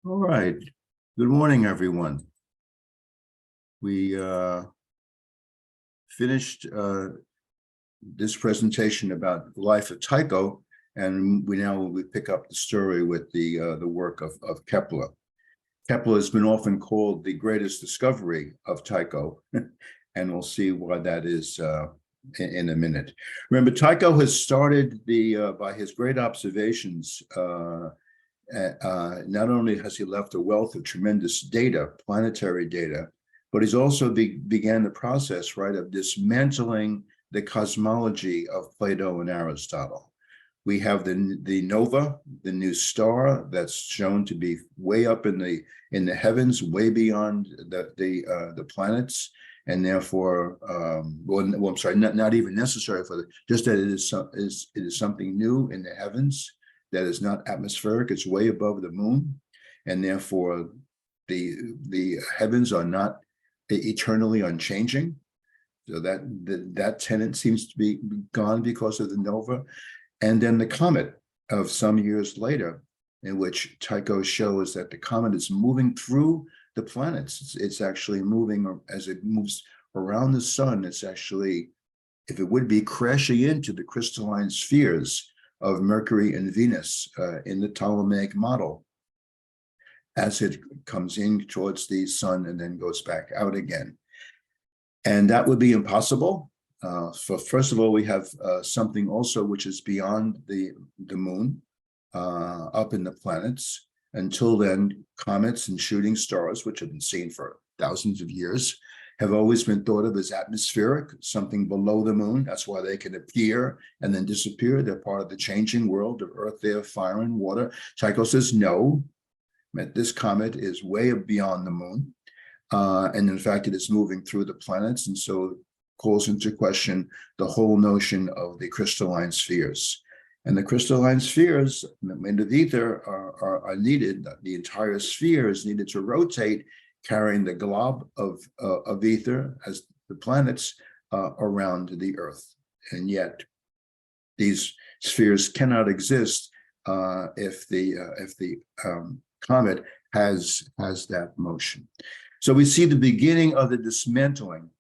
All right. Good morning, everyone. We finished this presentation about the life of Tycho, and we pick up the story with the work of Kepler. Kepler has been often called the greatest discovery of Tycho, and we'll see why that is in a minute. Remember, Tycho has started by his great observations. Not only has he left a wealth of tremendous data, planetary data, but he's also began the process, right, of dismantling the cosmology of Plato and Aristotle. We have the nova, the new star that's shown to be way up in the heavens, way beyond the planets, and therefore, I'm sorry, not even necessary for just that it is something new in the heavens that is not atmospheric, it's way above the moon, and therefore the heavens are not eternally unchanging. So that tenet seems to be gone because of the nova. And then the comet of some years later, in which Tycho shows that the comet is moving through the planets. It's actually moving as it moves around the sun. It's actually, if it would be, crashing into the crystalline spheres of Mercury and Venus in the Ptolemaic model as it comes in towards the sun and then goes back out again. And that would be impossible. So first of all, we have something also which is beyond the moon, up in the planets. Until then, comets and shooting stars, which have been seen for thousands of years, have always been thought of as atmospheric, something below the moon. That's why they can appear and then disappear. They're part of the changing world of earth, air, fire, and water. Tycho says, no, this comet is way beyond the moon. And in fact, it is moving through the planets, and so calls into question the whole notion of the crystalline spheres. And the crystalline spheres made of ether are needed. The entire sphere is needed to rotate, carrying the glob of ether as the planets around the Earth. And yet, these spheres cannot exist if the comet has that motion. So we see the beginning of the dismantling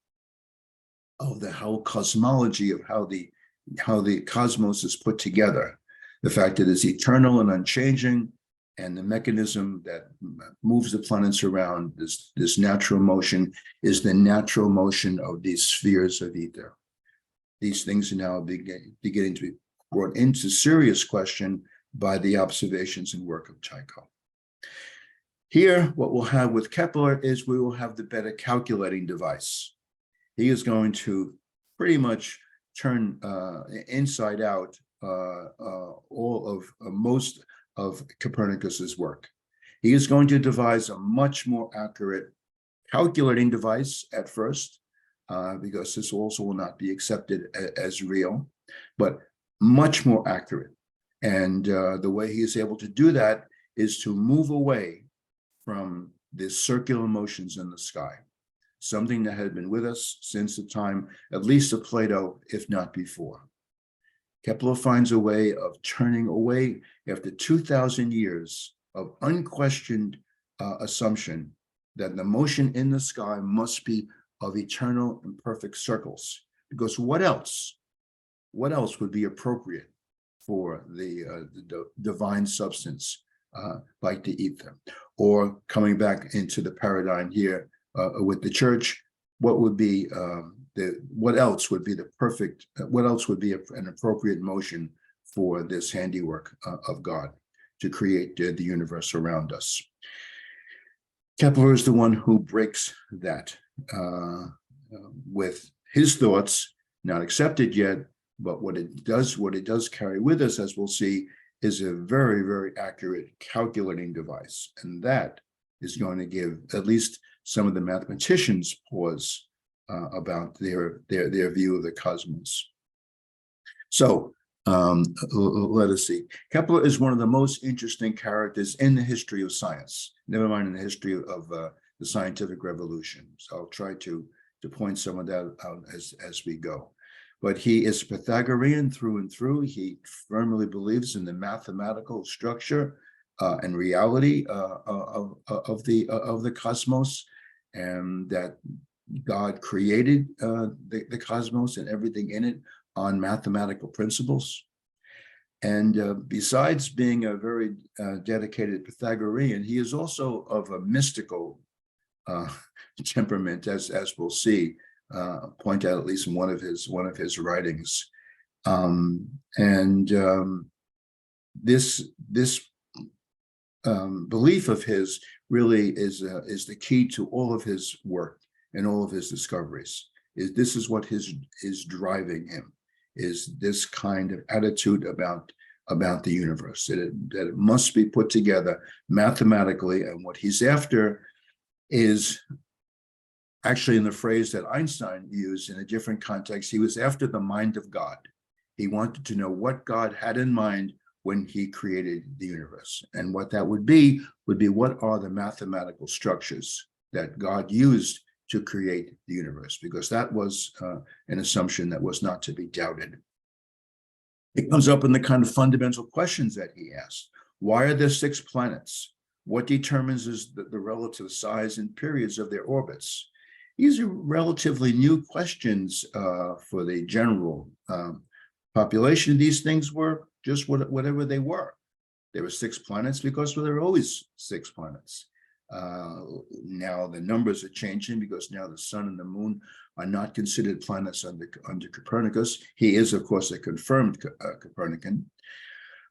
of the whole cosmology of how the cosmos is put together. The fact that it's eternal and unchanging, and the mechanism that moves the planets around, this natural motion, is the natural motion of these spheres of ether. These things are now beginning to be brought into serious question by the observations and work of Tycho. Here, what we'll have with Kepler is we will have the better calculating device. He is going to pretty much turn inside out most of Copernicus's work. He is going to devise a much more accurate calculating device at first, because this also will not be accepted as real, but much more accurate. And the way he is able to do that is to move away from the circular motions in the sky, something that had been with us since the time, at least of Plato, if not before. Kepler finds a way of turning away after 2,000 years of unquestioned assumption that the motion in the sky must be of eternal and perfect circles. Because what else would be appropriate for the divine substance like the ether? Or coming back into the paradigm here with the church, what else would be an appropriate motion for this handiwork of God to create the universe around us? Kepler is the one who breaks that with his thoughts, not accepted yet, but what it does carry with us, as we'll see, is a very, very accurate calculating device. And that is going to give at least some of the mathematicians pause about their view of the cosmos. So let us see. Kepler is one of the most interesting characters in the history of science, never mind in the history of the scientific revolution. So I'll try to point some of that out as we go. But he is Pythagorean through and through. He firmly believes in the mathematical structure and reality of the cosmos, and that God created the cosmos and everything in it on mathematical principles. And besides being a very dedicated Pythagorean, he is also of a mystical temperament, as we'll see, point out at least in one of his writings. This belief of his really is the key to all of his work and all of his discoveries. This is what is driving him, is this kind of attitude about the universe, that it must be put together mathematically. And what he's after is actually, in the phrase that Einstein used in a different context, he was after the mind of God. He wanted to know what God had in mind when he created the universe. And what that would be what are the mathematical structures that God used to create the universe, because that was an assumption that was not to be doubted. It comes up in the kind of fundamental questions that he asked. Why are there 6 planets? What determines the relative size and periods of their orbits? These are relatively new questions for the general population. These things were just whatever they were. There were 6 planets because there were always 6 planets. Now the numbers are changing because now the sun and the moon are not considered planets under Copernicus. He is, of course, a confirmed Copernican.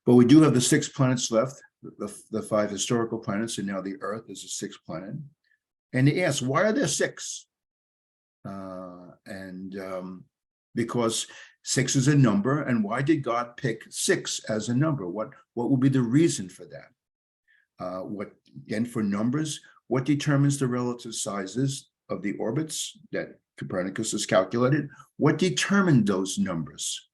But we do have the 6 planets left, the 5 historical planets, and now the Earth is a 6th planet. And he asks, why are there 6? Because 6 is a number, and why did God pick 6 as a number? What would be the reason for that? Again, for numbers, what determines the relative sizes of the orbits that Copernicus has calculated? What determined those numbers?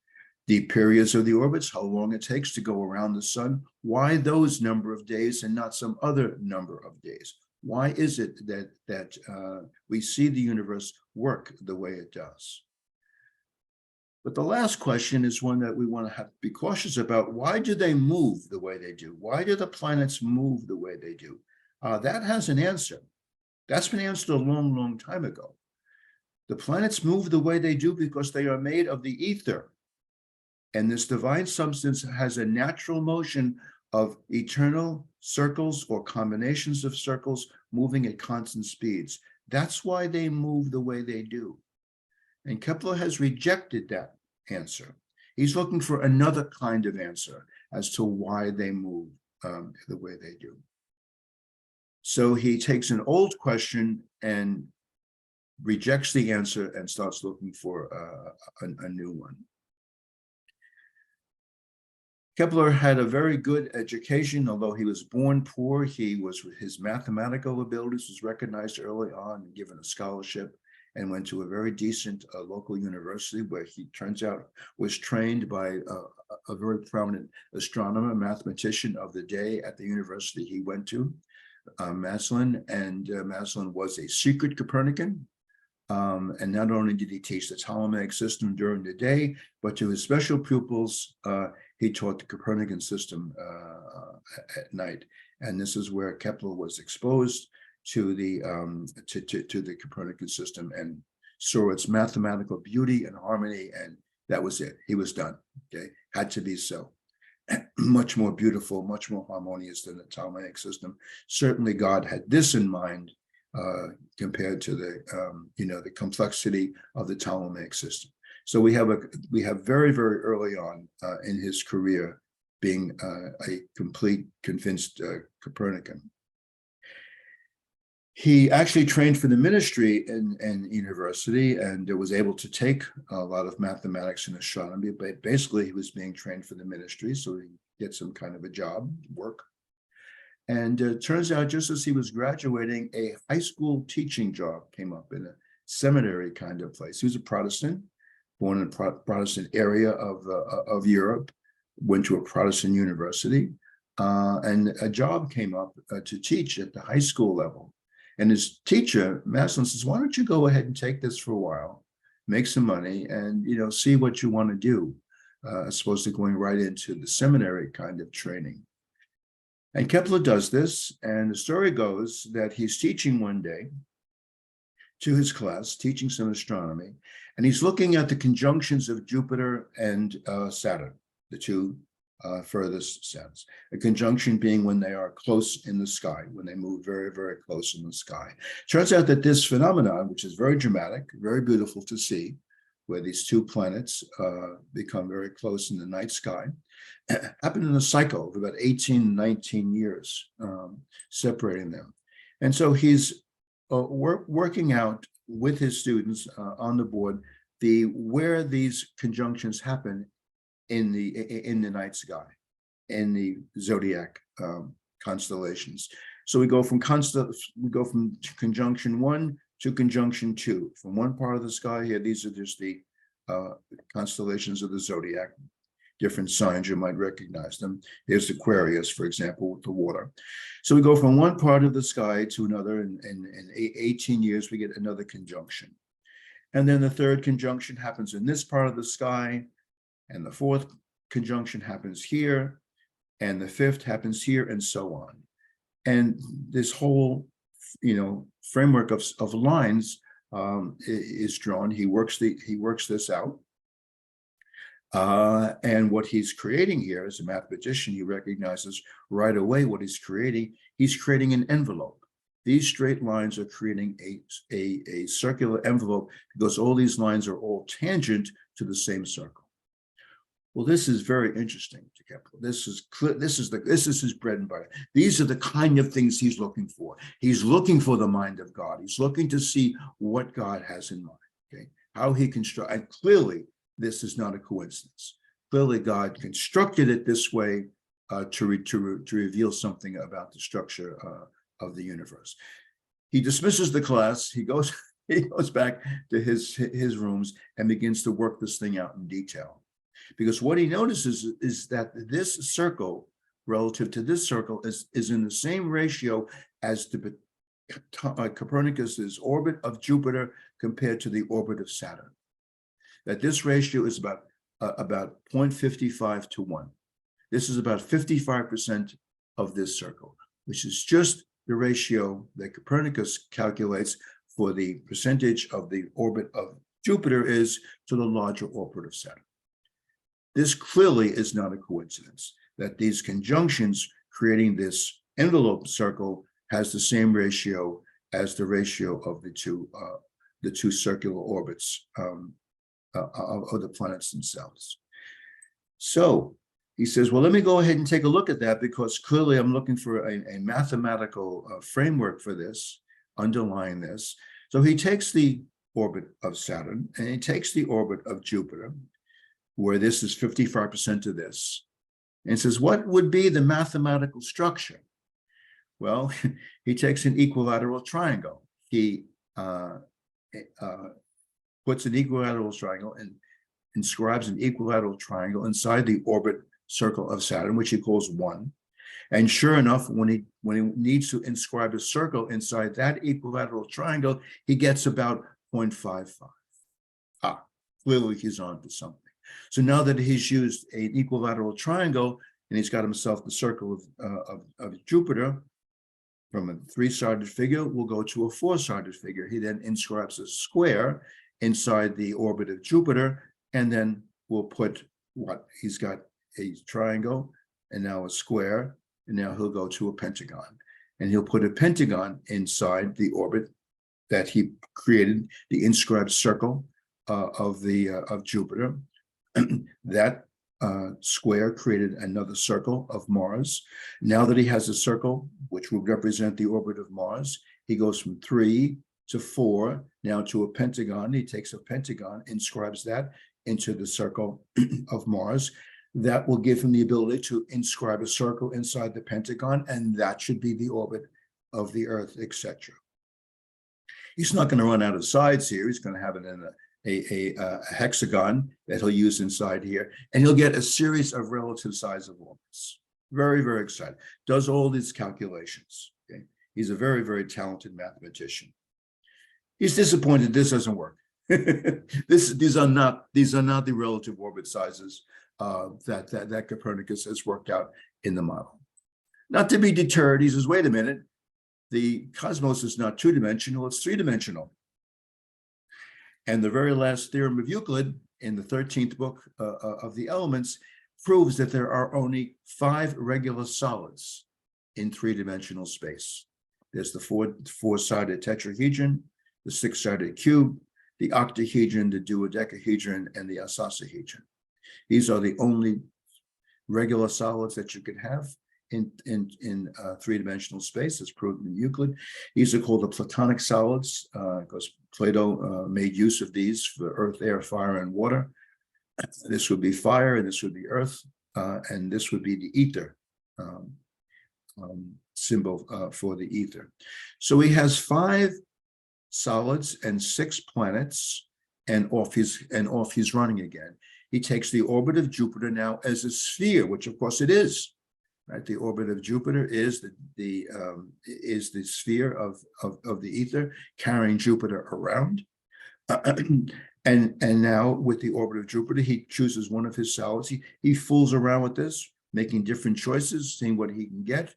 The periods of the orbits, how long it takes to go around the sun? Why those number of days and not some other number of days? Why is it that we see the universe work the way it does? But the last question is one that we want to have to be cautious about. Why do they move the way they do? Why do the planets move the way they do? That has an answer. That's been answered a long, long time ago. The planets move the way they do because they are made of the ether. And this divine substance has a natural motion of eternal circles or combinations of circles moving at constant speeds. That's why they move the way they do. And Kepler has rejected that answer. He's looking for another kind of answer as to why they move the way they do. So he takes an old question and rejects the answer and starts looking for a new one. Kepler had a very good education, although he was born poor. His mathematical abilities was recognized early on and given a scholarship, and went to a very decent local university where he turns out was trained by a very prominent astronomer, mathematician of the day at the university he went to, Maslin. And Maslin was a secret Copernican. And not only did he teach the Ptolemaic system during the day, but to his special pupils, he taught the Copernican system at night. And this is where Kepler was exposed to the Copernican system and saw its mathematical beauty and harmony, and that was it. He was done. Okay, had to be so. Much more beautiful, much more harmonious than the Ptolemaic system. Certainly, God had this in mind compared to the complexity of the Ptolemaic system. So we have very, very early on in his career being a complete convinced Copernican. He actually trained for the ministry in university and was able to take a lot of mathematics and astronomy, but basically he was being trained for the ministry, so he get some kind of a job, work. And it turns out just as he was graduating, a high school teaching job came up in a seminary kind of place. He was a Protestant, born in a Protestant area of Europe, went to a Protestant university, and a job came up to teach at the high school level. And his teacher, Maslin, says, why don't you go ahead and take this for a while, make some money, and see what you want to do, as opposed to going right into the seminary kind of training. And Kepler does this, and the story goes that he's teaching one day to his class, teaching some astronomy, and he's looking at the conjunctions of Jupiter and Saturn, the two furthest suns. A conjunction being when they are close in the sky, when they move very, very close in the sky. Turns out that this phenomenon, which is very dramatic, very beautiful to see, where these two planets become very close in the night sky, happened in a cycle of about 18, 19 years, separating them. And so he's working out with his students on the board where these conjunctions happen in the night sky, in the zodiac constellations. So we go from conjunction 1 to conjunction 2. From one part of the sky here, these are just the constellations of the zodiac, different signs, you might recognize them. Here's Aquarius, for example, with the water. So we go from one part of the sky to another, and in 18 years, we get another conjunction. And then the third conjunction happens in this part of the sky, and the fourth conjunction happens here, and the fifth happens here, and so on. And this whole, framework of lines is drawn. He works this out. And what he's creating here as a mathematician, he recognizes right away what he's creating. He's creating an envelope. These straight lines are creating a circular envelope because all these lines are all tangent to the same circle. Well, this is very interesting to Kepler. This is his bread and butter. These are the kind of things he's looking for. He's looking for the mind of God. He's looking to see what God has in mind. Okay, how he constructs, and clearly this is not a coincidence. Clearly, God constructed it this way to reveal something about the structure of the universe. He dismisses the class. He goes back to his rooms and begins to work this thing out in detail. Because what he notices is that this circle relative to this circle is in the same ratio as the Copernicus's orbit of Jupiter compared to the orbit of Saturn. That this ratio is about 0.55 to 1. This is about 55% of this circle, which is just the ratio that Copernicus calculates for the percentage of the orbit of Jupiter is to the larger orbit of Saturn. This clearly is not a coincidence, that these conjunctions creating this envelope circle has the same ratio as the ratio of the two circular orbits of the planets themselves. So he says, well, let me go ahead and take a look at that, because clearly I'm looking for a mathematical framework for this, underlying this. So he takes the orbit of Saturn and he takes the orbit of Jupiter, where this is 55% of this, and says, what would be the mathematical structure? Well, he takes an equilateral triangle. He puts an equilateral triangle and inscribes an equilateral triangle inside the orbit circle of Saturn, which he calls 1. And sure enough, when he needs to inscribe a circle inside that equilateral triangle, he gets about 0.55. Clearly he's on to something. So now that he's used an equilateral triangle and he's got himself the circle of Jupiter, from a 3-sided figure, we'll go to a 4-sided figure. He then inscribes a square inside the orbit of Jupiter, and then we'll put he's got a triangle and now a square, and now he'll go to a pentagon, and he'll put a pentagon inside the orbit that he created, the inscribed circle of Jupiter. That square created another circle of Mars. Now that he has a circle which would represent the orbit of Mars, he goes from 3 to 4, now to a pentagon. He takes a pentagon, inscribes that into the circle of Mars. That will give him the ability to inscribe a circle inside the pentagon, and that should be the orbit of the Earth, etc. He's not going to run out of sides here. He's going to have it in a hexagon that he'll use inside here, and he'll get a series of relative size of orbits. Very, very excited. Does all these calculations. Okay? He's a very, very talented mathematician. He's disappointed this doesn't work. These are not the relative orbit sizes that Copernicus has worked out in the model. Not to be deterred, he says, wait a minute, the cosmos is not two-dimensional, it's three-dimensional. And the very last theorem of Euclid in the 13th book of the Elements proves that there are only 5 regular solids in three-dimensional space. There's the four-sided tetrahedron, the 6-sided cube, the octahedron, the dodecahedron, and the isosahedron. These are the only regular solids that you could have in three-dimensional space, as proven in Euclid. These are called the Platonic solids because Plato made use of these for earth, air, fire, and water. This would be fire, and this would be earth, and this would be the ether symbol for the ether. So he has 5 solids and 6 planets, and off he's running again. He takes the orbit of Jupiter now as a sphere, which of course it is. Right, the orbit of Jupiter is the sphere of the ether, carrying Jupiter around. And now with the orbit of Jupiter, he chooses one of his solids. He fools around with this, making different choices, seeing what he can get.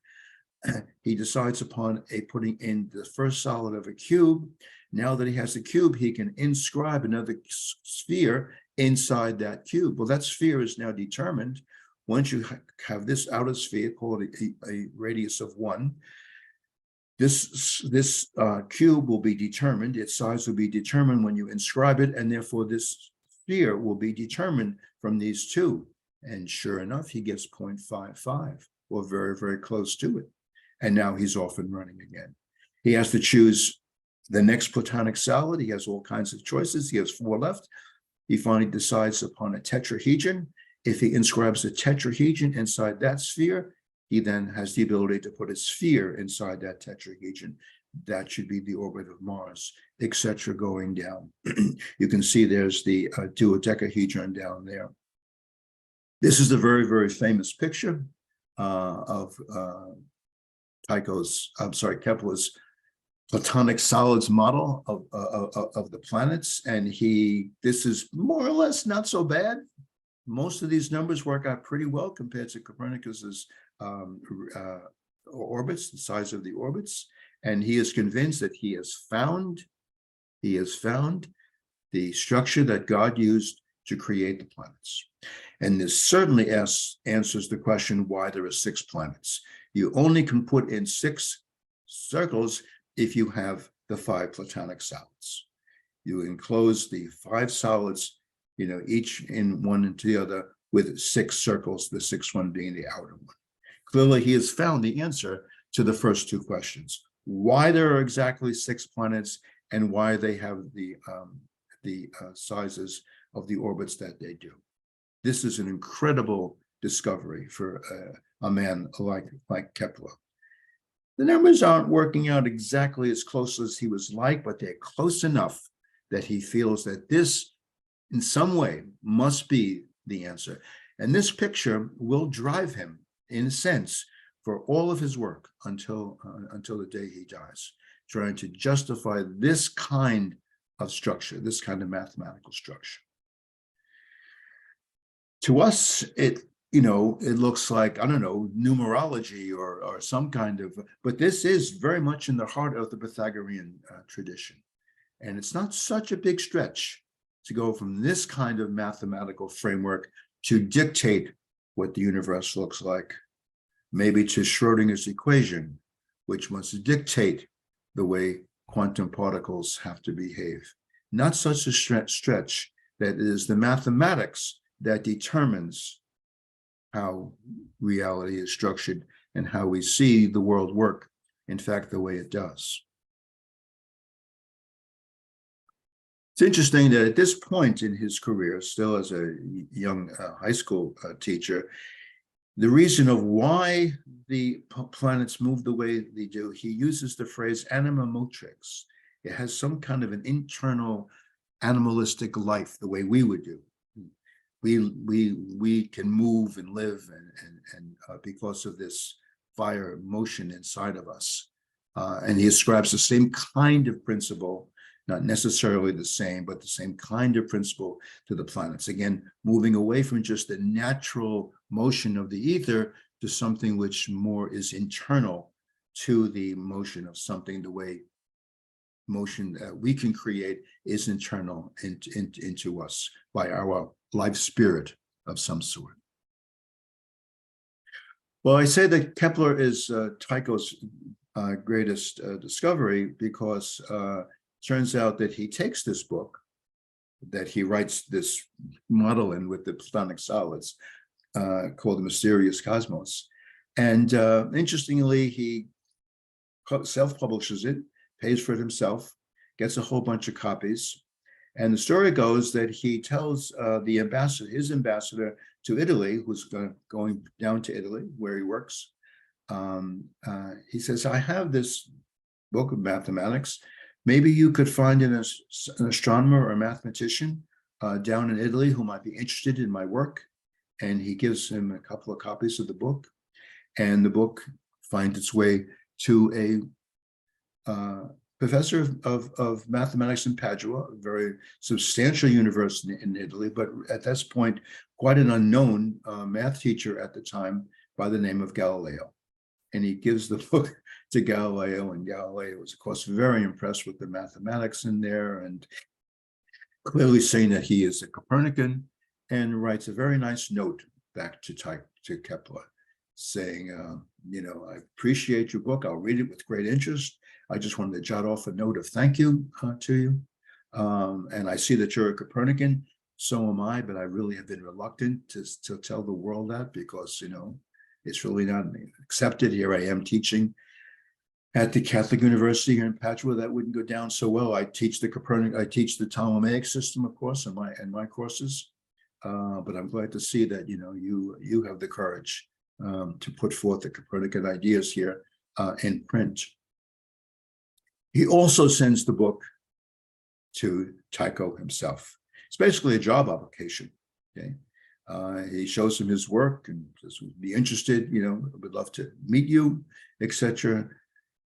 He decides upon putting in the first solid of a cube. Now that he has a cube, he can inscribe another sphere inside that cube. Well, that sphere is now determined. Once you have this outer sphere, called a radius of 1, this cube will be determined. Its size will be determined when you inscribe it, and therefore this sphere will be determined from these 2. And sure enough, he gets 0.55, or very, very close to it. And now he's off and running again. He has to choose the next Platonic solid. He has all kinds of choices. He has 4 left. He finally decides upon a tetrahedron. If he inscribes a tetrahedron inside that sphere, he then has the ability to put a sphere inside that tetrahedron. That should be the orbit of Mars, etc., going down. You can see there's the dodecahedron down there. This is a very, very famous picture of Kepler's Platonic solids model of the planets. And this is more or less not so bad. Most of these numbers work out pretty well compared to Copernicus's orbits, the size of the orbits. And he is convinced that he has found the structure that God used to create the planets. And this certainly answers the question why there are 6 planets. You only can put in 6 circles if you have the 5 Platonic solids. You enclose the 5 solids, each in one into the other with 6 circles, the 6th one being the outer one. Clearly, he has found the answer to the first 2 questions: why there are exactly 6 planets and why they have the sizes of the orbits that they do. This is an incredible discovery for a man like Kepler. The numbers aren't working out exactly as close as he was like, but they're close enough that he feels that this in some way must be the answer. And this picture will drive him, in a sense, for all of his work until the day he dies, trying to justify this kind of structure, this kind of mathematical structure. To us, it looks like, I don't know, numerology or some kind of, but this is very much in the heart of the Pythagorean tradition. And it's not such a big stretch to go from this kind of mathematical framework to dictate what the universe looks like, maybe to Schrodinger's equation, which must dictate the way quantum particles have to behave. Not such a stretch that it is the mathematics that determines how reality is structured and how we see the world work, in fact, the way it does. It's interesting that at this point in his career, still as a young high school teacher, the reason of why the planets move the way they do, he uses the phrase anima motrix. It has some kind of an internal animalistic life, the way we would do. We can move and live and because of this fire motion inside of us. And he ascribes the same kind of principle, not necessarily the same, but the same kind of principle to the planets. Again, moving away from just the natural motion of the ether to something which more is internal to the motion of something. The way motion that we can create is internal into us by our life spirit of some sort. Well, I say that Kepler is Tycho's greatest discovery because turns out that he takes this book that he writes this model in with the Platonic solids called The Mysterious Cosmos. And interestingly, he self-publishes it, pays for it himself, gets a whole bunch of copies. And the story goes that he tells the ambassador, his ambassador to Italy, who's going down to Italy, where he works, he says, I have this book of mathematics. Maybe you could find an astronomer or a mathematician down in Italy who might be interested in my work. And he gives him a couple of copies of the book. And the book finds its way to a professor of mathematics in Padua, a very substantial university in Italy, but at this point, quite an unknown math teacher at the time by the name of Galileo. And he gives the book to Galileo, and Galileo was, of course, very impressed with the mathematics in there and clearly saying that he is a Copernican, and writes a very nice note back to Kepler saying, I appreciate your book. I'll read it with great interest. I just wanted to jot off a note of thank you to you. And I see that you're a Copernican. So am I, but I really have been reluctant to tell the world that because, it's really not accepted. Here I am teaching at the Catholic University here in Padua. That wouldn't go down so well. I teach the Ptolemaic system, of course, in my courses. But I'm glad to see that, you have the courage to put forth the Copernican ideas here in print. He also sends the book to Tycho himself. It's basically a job application. Okay, he shows him his work and says, "Would be interested. Would love to meet you, etc."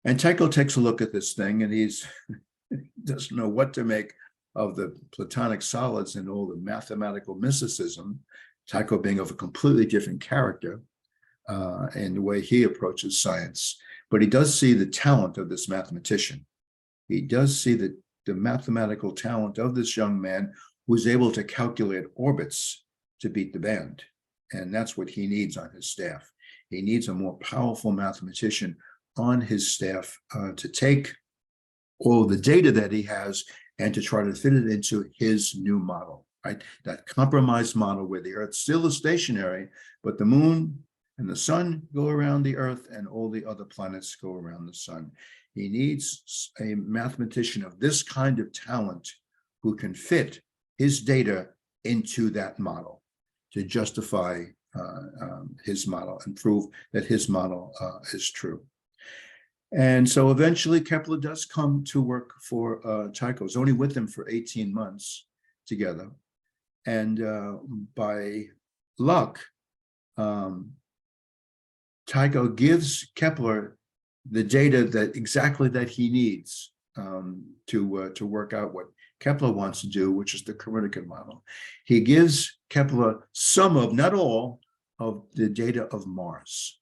And Tycho takes a look at this thing, and he doesn't know what to make of the Platonic solids and all the mathematical mysticism. Tycho being of a completely different character in the way he approaches science, but he does see the talent of this mathematician. He does see the mathematical talent of this young man who's able to calculate orbits to beat the band. And that's what he needs on his staff. He needs a more powerful mathematician on his staff to take all the data that he has and to try to fit it into his new model, right? That compromised model where the Earth still is stationary, but the moon and the sun go around the Earth and all the other planets go around the sun. He needs a mathematician of this kind of talent who can fit his data into that model to justify his model and prove that his model is true. And so eventually Kepler does come to work for Tycho. He's only with him for 18 months together. And by luck, Tycho gives Kepler the data that he needs to work out what Kepler wants to do, which is the Copernican model. He gives Kepler some of, not all, of the data of Mars.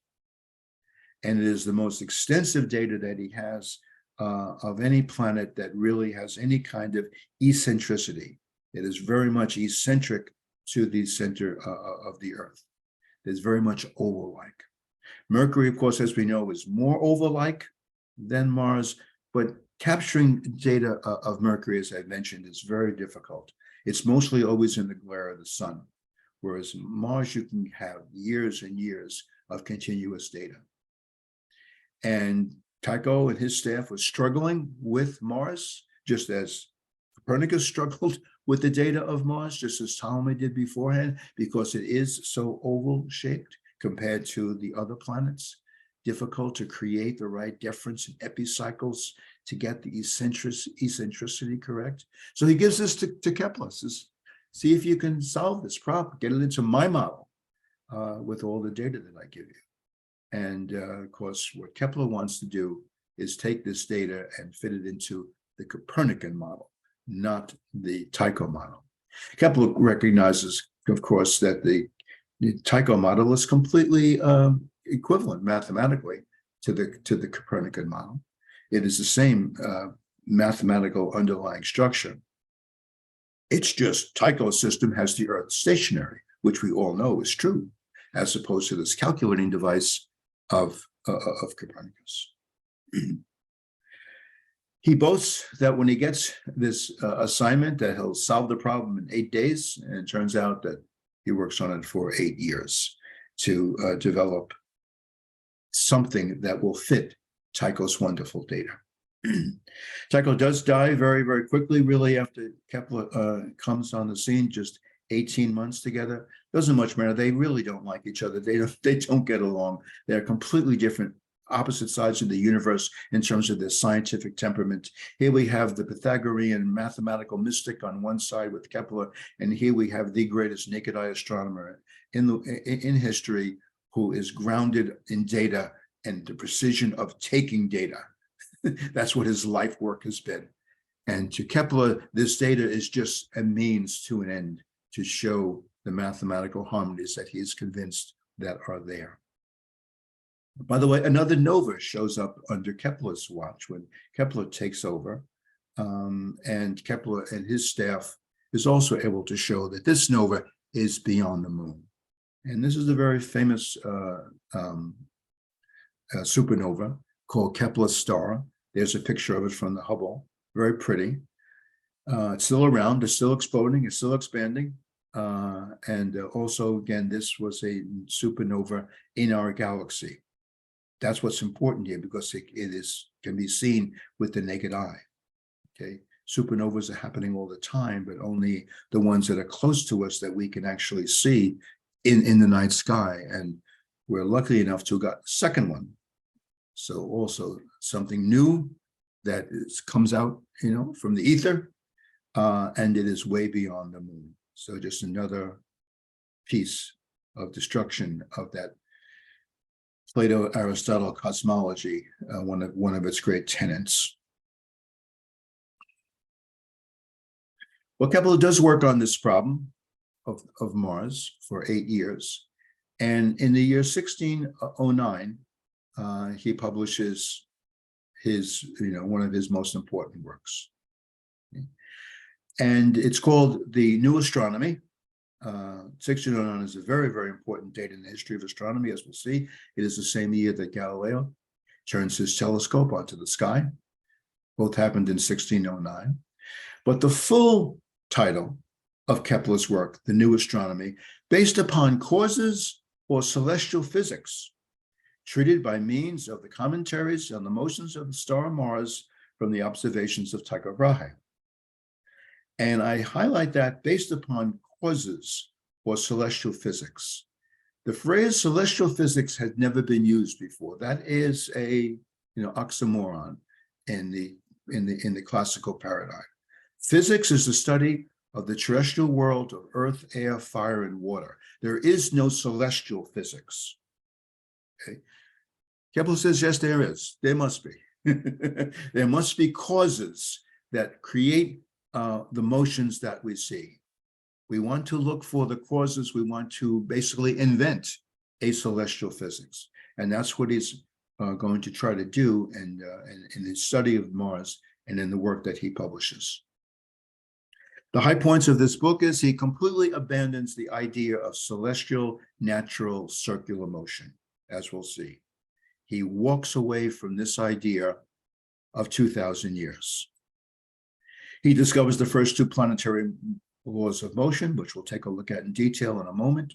And it is the most extensive data that he has of any planet that really has any kind of eccentricity. It is very much eccentric to the center of the Earth. It's very much oval-like. Mercury, of course, as we know, is more oval-like than Mars, but capturing data of Mercury, as I mentioned, is very difficult. It's mostly always in the glare of the sun, whereas Mars, you can have years and years of continuous data. And Tycho and his staff was struggling with Mars, just as Copernicus struggled with the data of Mars, just as Ptolemy did beforehand, because it is so oval-shaped compared to the other planets. Difficult to create the right difference in epicycles to get the eccentricity correct. So he gives this to Kepler, says, see if you can solve this problem, get it into my model with all the data that I give you. And of course, what Kepler wants to do is take this data and fit it into the Copernican model, not the Tycho model. Kepler recognizes, of course, that the The Tycho model is completely equivalent mathematically to the Copernican model. It is the same mathematical underlying structure. It's just Tycho's system has the Earth stationary, which we all know is true, as opposed to this calculating device of Copernicus. He boasts that when he gets this assignment that he'll solve the problem in 8 days, and it turns out that he works on it for 8 years to develop something that will fit Tycho's wonderful data. Tycho does die very, very quickly, really, after Kepler comes on the scene, just 18 months together. Doesn't much matter. They really don't like each other. They don't get along. They're completely different, opposite sides of the universe in terms of their scientific temperament. Here we have the Pythagorean mathematical mystic on one side with Kepler, and here we have the greatest naked eye astronomer in history, who is grounded in data and the precision of taking data. That's what his life work has been. And to Kepler, this data is just a means to an end to show the mathematical harmonies that he is convinced that are there. By the way, another nova shows up under Kepler's watch when Kepler takes over, and Kepler and his staff is also able to show that this nova is beyond the moon. And this is a very famous supernova called Kepler's star. There's a picture of it from the Hubble, very pretty. It's still around, it's still exploding, it's still expanding. And also, again, this was a supernova in our galaxy. That's what's important here, because it can be seen with the naked eye. Okay, supernovas are happening all the time, but only the ones that are close to us that we can actually see in the night sky. And we're lucky enough to have got a second one. So also something new that comes out, from the ether, and it is way beyond the moon. So just another piece of destruction of that Plato-Aristotle cosmology, one of its great tenets. Well, Kepler does work on this problem of Mars for 8 years. And in the year 1609, he publishes his, one of his most important works. And it's called The New Astronomy. 1609 is a very, very important date in the history of astronomy, as we'll see. It is the same year that Galileo turns his telescope onto the sky. Both happened in 1609. But the full title of Kepler's work, The New Astronomy, based upon causes or celestial physics, treated by means of the commentaries on the motions of the star Mars from the observations of Tycho Brahe. And I highlight that based upon causes or celestial physics. The phrase celestial physics had never been used before. That is a oxymoron in the classical paradigm. Physics is the study of the terrestrial world of earth, air, fire, and water. There is no celestial physics. Okay. Kepler says, yes, there is. There must be. There must be causes that create the motions that we see. We want to look for the causes. We want to basically invent a celestial physics. And that's what he's going to try to do in his study of Mars and in the work that he publishes. The high points of this book is he completely abandons the idea of celestial natural circular motion, as we'll see. He walks away from this idea of 2,000 years. He discovers the first 2 planetary laws of motion, which we'll take a look at in detail in a moment.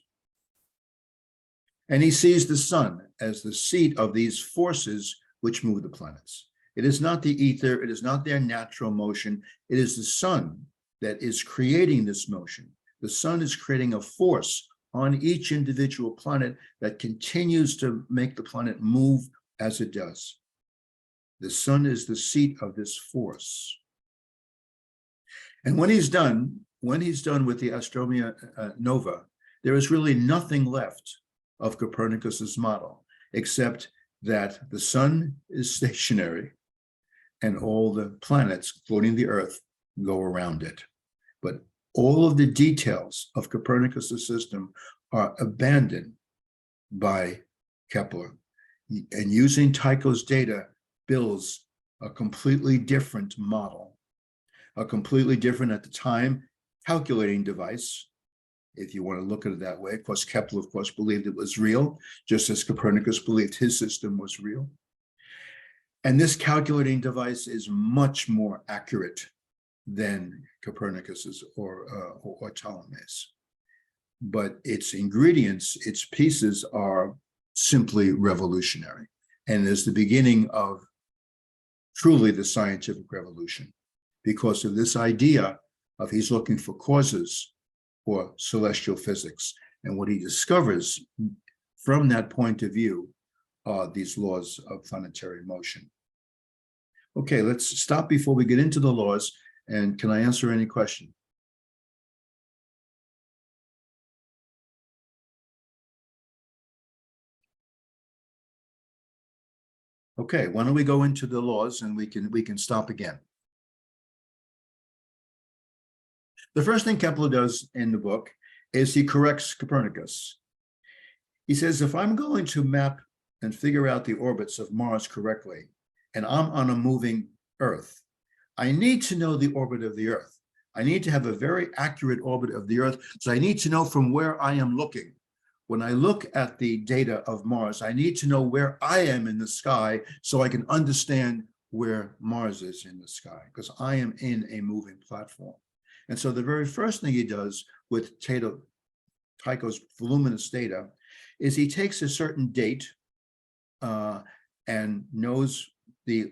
And he sees the sun as the seat of these forces which move the planets. It is not the ether, it is not their natural motion, it is the sun that is creating this motion. The sun is creating a force on each individual planet that continues to make the planet move as it does. The sun is the seat of this force. And when he's done with the Astronomia Nova, there is really nothing left of Copernicus's model, except that the sun is stationary and all the planets, including the Earth, go around it. But all of the details of Copernicus's system are abandoned by Kepler. And using Tycho's data builds a completely different model, a completely different at the time calculating device, if you want to look at it that way. Of course, Kepler, of course, believed it was real, just as Copernicus believed his system was real. And this calculating device is much more accurate than Copernicus's or Ptolemy's. But its ingredients, its pieces are simply revolutionary. And is the beginning of truly the scientific revolution, because of this idea of he's looking for causes for celestial physics. And what he discovers from that point of view are these laws of planetary motion. Okay, let's stop before we get into the laws. And can I answer any question? Okay, why don't we go into the laws and we can stop again. The first thing Kepler does in the book is he corrects Copernicus. He says, if I'm going to map and figure out the orbits of Mars correctly, and I'm on a moving Earth, I need to know the orbit of the Earth. I need to have a very accurate orbit of the Earth. So I need to know from where I am looking. When I look at the data of Mars, I need to know where I am in the sky so I can understand where Mars is in the sky, because I am in a moving platform. And so the very first thing he does with Tycho's voluminous data is he takes a certain date and knows the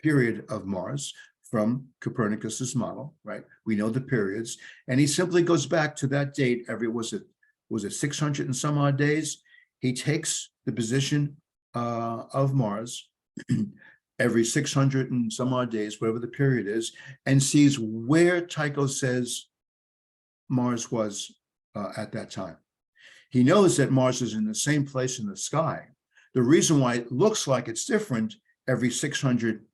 period of Mars from Copernicus's model, right? We know the periods, and he simply goes back to that date every, was it 600 and some odd days? He takes the position of Mars every 600 and some odd days, whatever the period is, and sees where Tycho says Mars was at that time. He knows that Mars is in the same place in the sky. The reason why it looks like it's different every 600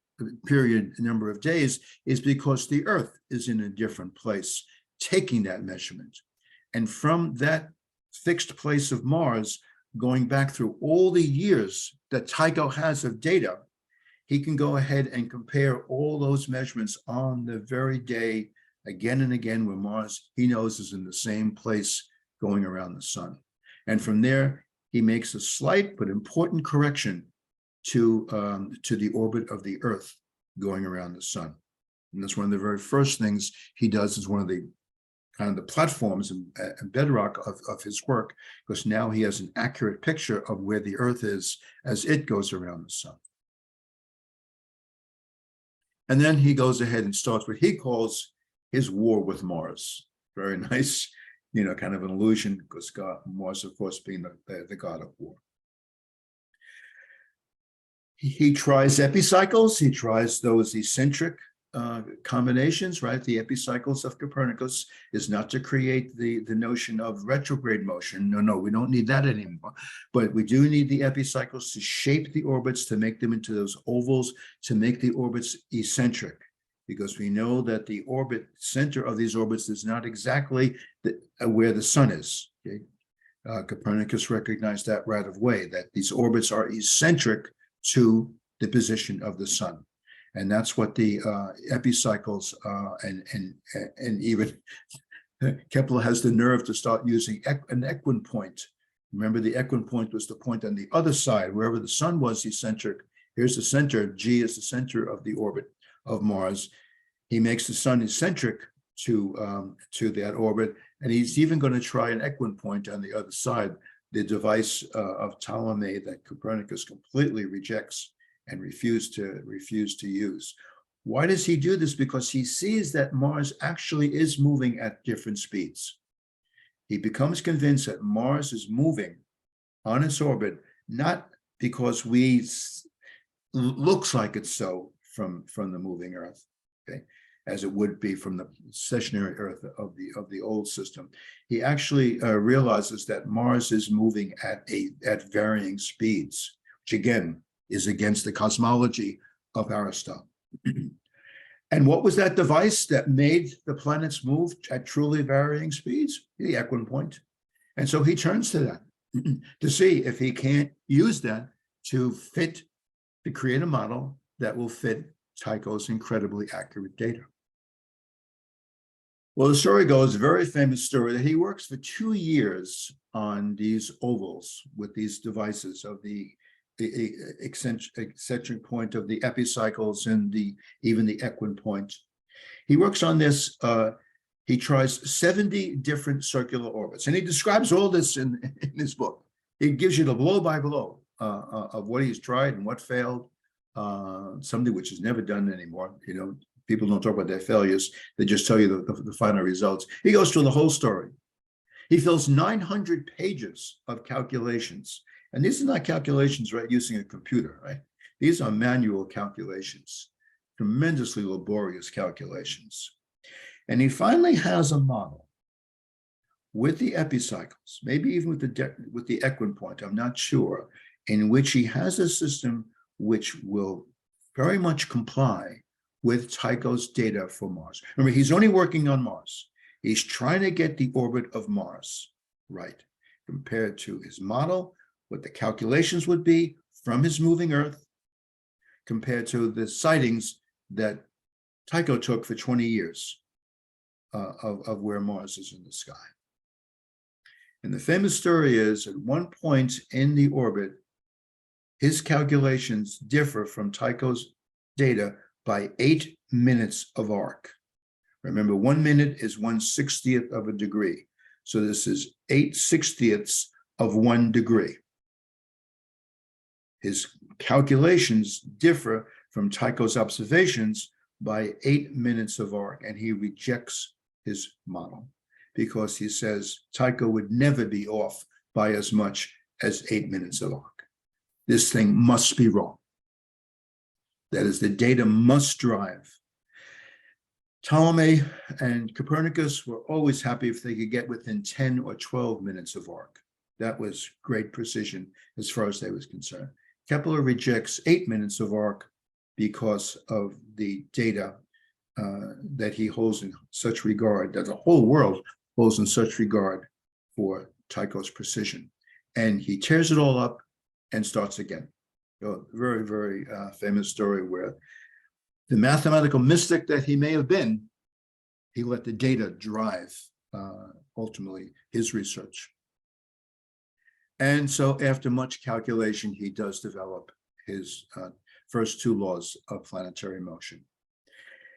period number of days is because the Earth is in a different place, taking that measurement. And from that fixed place of Mars, going back through all the years that Tycho has of data, he can go ahead and compare all those measurements on the very day again and again where Mars, he knows, is in the same place going around the sun. And from there, he makes a slight but important correction to the orbit of the Earth going around the sun. And that's one of the very first things he does, is one of the kind of the platforms and bedrock of his work, because now he has an accurate picture of where the Earth is as it goes around the sun. And then he goes ahead and starts what he calls his war with Mars. Very nice, kind of an illusion, because Mars, of course, being the god of war. He tries epicycles. He tries those eccentric combinations, right? The epicycles of Copernicus is not to create the notion of retrograde motion. No, we don't need that anymore. But we do need the epicycles to shape the orbits, to make them into those ovals, to make the orbits eccentric, because we know that the orbit center of these orbits is not exactly where the sun is. Okay? Copernicus recognized that right away, that these orbits are eccentric to the position of the sun. And that's what the epicycles and even Kepler has the nerve to start using an equipoint. Remember, the equipoint was the point on the other side, wherever the sun was eccentric. Here's the center. G is the center of the orbit of Mars. He makes the sun eccentric to that orbit, and he's even going to try an equipoint on the other side, the device of Ptolemy that Copernicus completely rejects and refused to use. Why does he do this? Because he sees that Mars actually is moving at different speeds. He becomes convinced that Mars is moving on its orbit, not because looks like it's so from the moving Earth, okay, as it would be from the stationary Earth of the old system. He actually realizes that Mars is moving at varying speeds, which again is against the cosmology of Aristotle. And what was that device that made the planets move at truly varying speeds? The equipoint. And so he turns to that to see if he can't use that to create a model that will fit Tycho's incredibly accurate data. Well, the story goes, a very famous story, that he works for 2 years on these ovals with these devices of the eccentric point of the epicycles and even the equipoint. He works on this. He tries 70 different circular orbits, and he describes all this in his book. He gives you the blow by blow of what he's tried and what failed, something which is never done anymore. You know, people don't talk about their failures. They just tell you the final results. He goes through the whole story. He fills 900 pages of calculations. And these are not calculations, right, using a computer, right? These are manual calculations, tremendously laborious calculations. And he finally has a model with the epicycles, maybe even with the equipoint, I'm not sure, in which he has a system which will very much comply with Tycho's data for Mars. Remember, he's only working on Mars. He's trying to get the orbit of Mars right, compared to his model, what the calculations would be from his moving Earth, compared to the sightings that Tycho took for 20 years of where Mars is in the sky. And the famous story is, at one point in the orbit, his calculations differ from Tycho's data by 8 minutes of arc. Remember, 1 minute is 1/60th of a degree. So this is 8/60ths of 1 degree. His calculations differ from Tycho's observations by 8 minutes of arc, and he rejects his model because he says Tycho would never be off by as much as 8 minutes of arc. This thing must be wrong. That is, the data must drive. Ptolemy and Copernicus were always happy if they could get within 10 or 12 minutes of arc. That was great precision as far as they was concerned. Kepler rejects 8 minutes of arc because of the data that he holds in such regard, that the whole world holds in such regard for Tycho's precision. And he tears it all up and starts again. A very, very famous story where the mathematical mystic that he may have been, he let the data drive ultimately his research. And so after much calculation, he does develop his first 2 laws of planetary motion.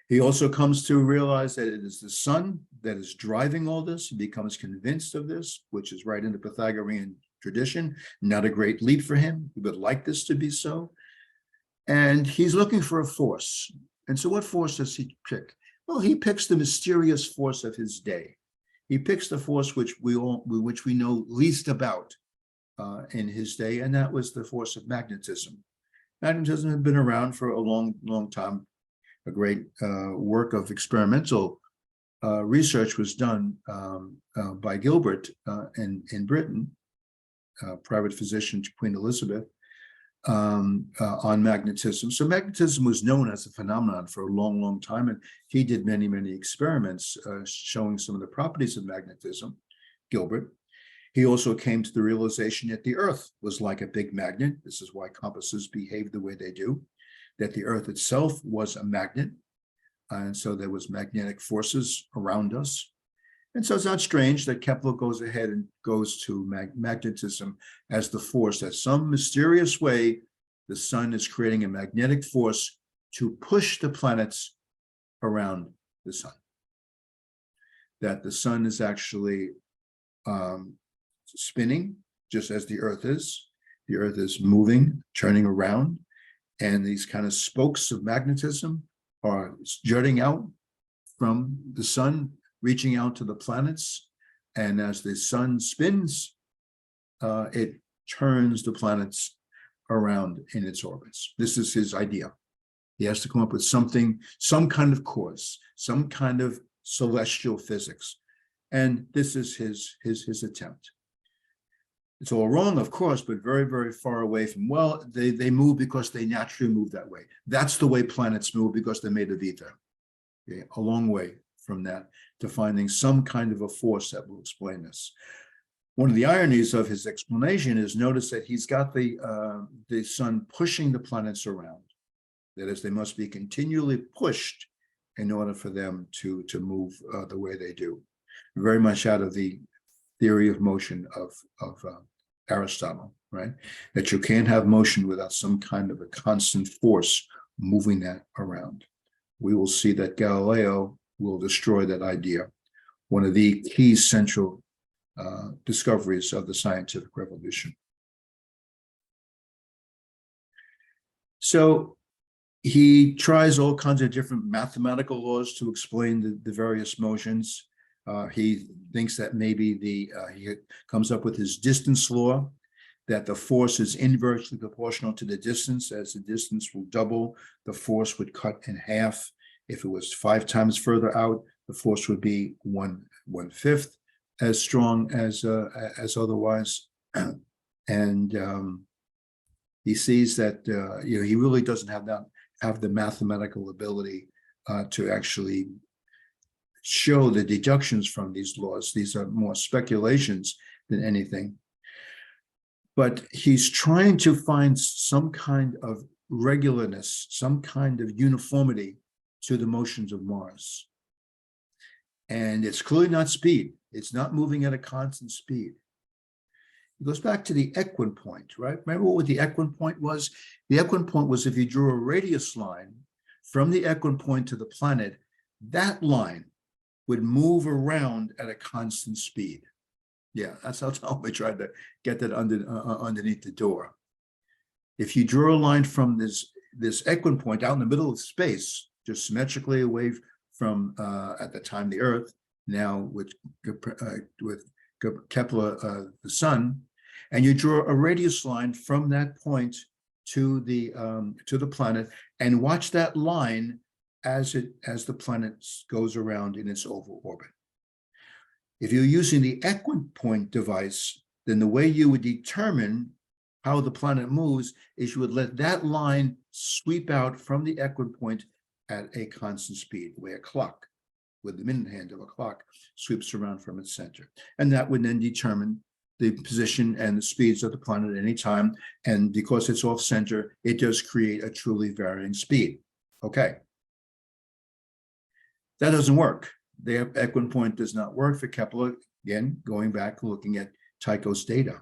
He also comes to realize that it is the sun that is driving all this. He becomes convinced of this, which is right in the Pythagorean tradition. Not a great leap for him. He would like this to be so. And he's looking for a force. And so what force does he pick? Well, he picks the mysterious force of his day. He picks the force which we know least about in his day, and that was the force of magnetism. Magnetism had been around for a long, long time. A great work of experimental research was done by Gilbert in Britain, private physician to Queen Elizabeth, on magnetism. So magnetism was known as a phenomenon for a long, long time, and he did many, many experiments showing some of the properties of magnetism, Gilbert. He also came to the realization that the Earth was like a big magnet. This is why compasses behave the way they do, that the Earth itself was a magnet, and so there was magnetic forces around us. And so it's not strange that Kepler goes ahead and goes to magnetism as the force, that some mysterious way the sun is creating a magnetic force to push the planets around the sun. That the sun is actually spinning just as the Earth is. The Earth is moving, turning around, and these kind of spokes of magnetism are jutting out from the sun, reaching out to the planets. And as the sun spins, it turns the planets around in its orbits. This is his idea. He has to come up with something, some kind of cause, some kind of celestial physics. And this is his attempt. It's all wrong, of course, but very, very far away from, well, they move because they naturally move that way. That's the way planets move because they're made of ether. Okay, a long way from that to finding some kind of a force that will explain this. One of the ironies of his explanation is notice that he's got the sun pushing the planets around. That is, they must be continually pushed in order for them to move the way they do. Very much out of the theory of motion of Aristotle, right? That you can't have motion without some kind of a constant force moving that around. We will see that Galileo will destroy that idea. One of the key central discoveries of the scientific revolution. So he tries all kinds of different mathematical laws to explain the various motions. He thinks that maybe he comes up with his distance law, that the force is inversely proportional to the distance. As the distance will double, the force would cut in half. If it was 5 times further out, the force would be 1/5 as strong as otherwise. And he sees that he really doesn't have the mathematical ability to actually show the deductions from these laws. These are more speculations than anything. But he's trying to find some kind of regularness, some kind of uniformity to the motions of Mars. And it's clearly not speed. It's not moving at a constant speed. It goes back to the equipoint, right? Remember what the equipoint was? The equipoint was if you drew a radius line from the equipoint to the planet, that line would move around at a constant speed. Yeah, that's how Ptolemy tried to get that underneath the door. If you draw a line from this equipoint out in the middle of space, just symmetrically away from at the time the Earth, now with Kepler, the sun, and you draw a radius line from that point to the planet, and watch that line as the planet goes around in its oval orbit. If you're using the equipoint device, then the way you would determine how the planet moves is you would let that line sweep out from the equipoint at a constant speed, the way a clock with the minute hand of a clock sweeps around from its center. And that would then determine the position and the speeds of the planet at any time. And because it's off center, it does create a truly varying speed. Okay. That doesn't work. The equipoint does not work for Kepler. Again, going back, looking at Tycho's data.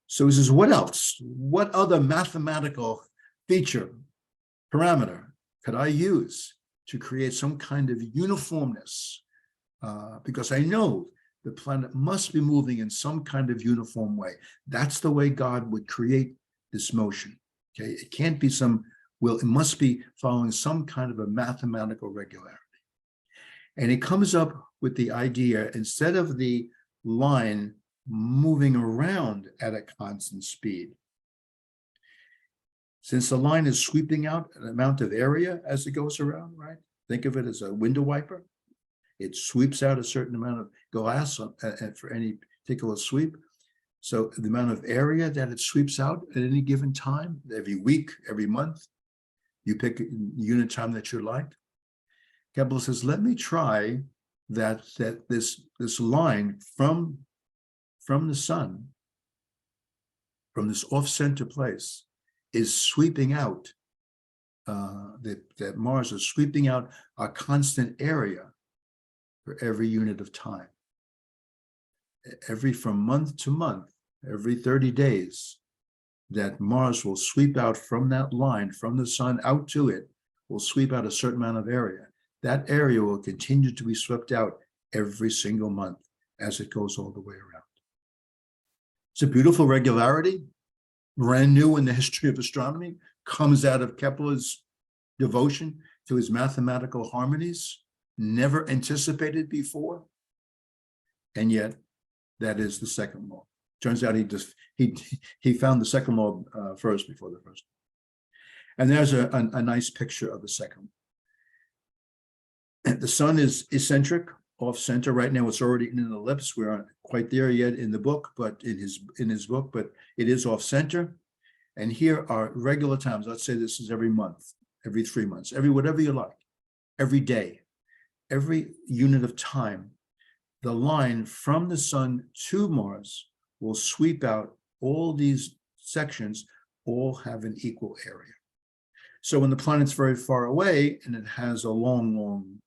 So he says, what else? What other mathematical feature, parameter could I use to create some kind of uniformness? Because I know the planet must be moving in some kind of uniform way. That's the way God would create this motion. Okay, it can't be it must be following some kind of a mathematical regularity. And it comes up with the idea, instead of the line moving around at a constant speed, since the line is sweeping out an amount of area as it goes around, right? Think of it as a window wiper. It sweeps out a certain amount of glass for any particular sweep. So the amount of area that it sweeps out at any given time, every week, every month, you pick a unit time that you like. Kepler says, let me try this line from the sun, from this off-center place, is sweeping out, that Mars is sweeping out a constant area for every unit of time. From month to month, every 30 days, that Mars will sweep out from that line, from the sun out to it, will sweep out a certain amount of area. That area will continue to be swept out every single month as it goes all the way around. It's a beautiful regularity, brand new in the history of astronomy, comes out of Kepler's devotion to his mathematical harmonies, never anticipated before. And yet, that is the second law. Turns out he found the second law first before the first. And there's a nice picture of the second. The sun is eccentric, off center. Right now, it's already in an ellipse. We aren't quite there yet in the book, but in his book, but it is off center. And here are regular times. Let's say this is every month, every 3 months, whatever you like. every day, every unit of time, the line from the sun to Mars will sweep out all these sections, all have an equal area. So when the planet's very far away and it has a long, long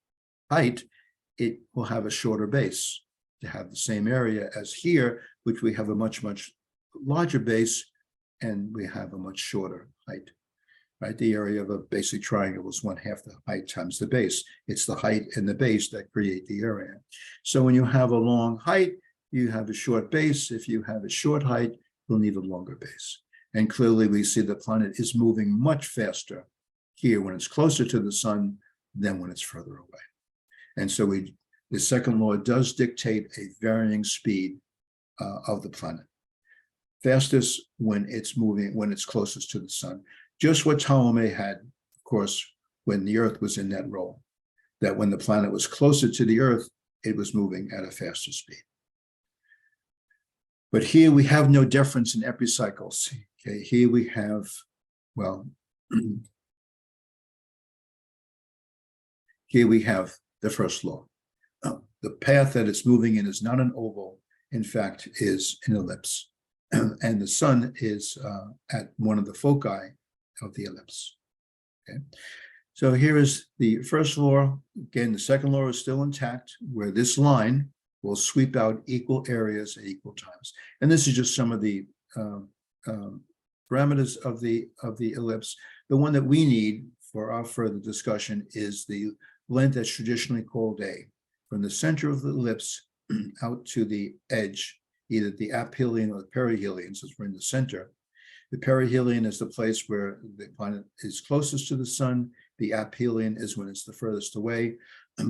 height, it will have a shorter base to have the same area as here, which we have a much, much larger base and we have a much shorter height, right? The area of a basic triangle is 1/2 the height times the base. It's the height and the base that create the area. So when you have a long height, you have a short base. If you have a short height, you'll need a longer base. And clearly we see the planet is moving much faster here when it's closer to the sun than when it's further away. And so the second law does dictate a varying speed of the planet. Fastest when it's moving, when it's closest to the sun. Just what Ptolemy had, of course, when the Earth was in that role, that when the planet was closer to the Earth, it was moving at a faster speed. But here we have no difference in epicycles. Okay, here we have, well, here we have the first law. The path that it's moving in is not an oval, in fact, is an ellipse. And the sun is at one of the foci of the ellipse. Okay, so here is the first law. Again, the second law is still intact, where this line will sweep out equal areas at equal times. And this is just some of the parameters of the ellipse. The one that we need for our further discussion is the length that's traditionally called A, from the center of the ellipse out to the edge, either the aphelion or the perihelion, since we're in the center. The perihelion is the place where the planet is closest to the sun. The aphelion is when it's the furthest away.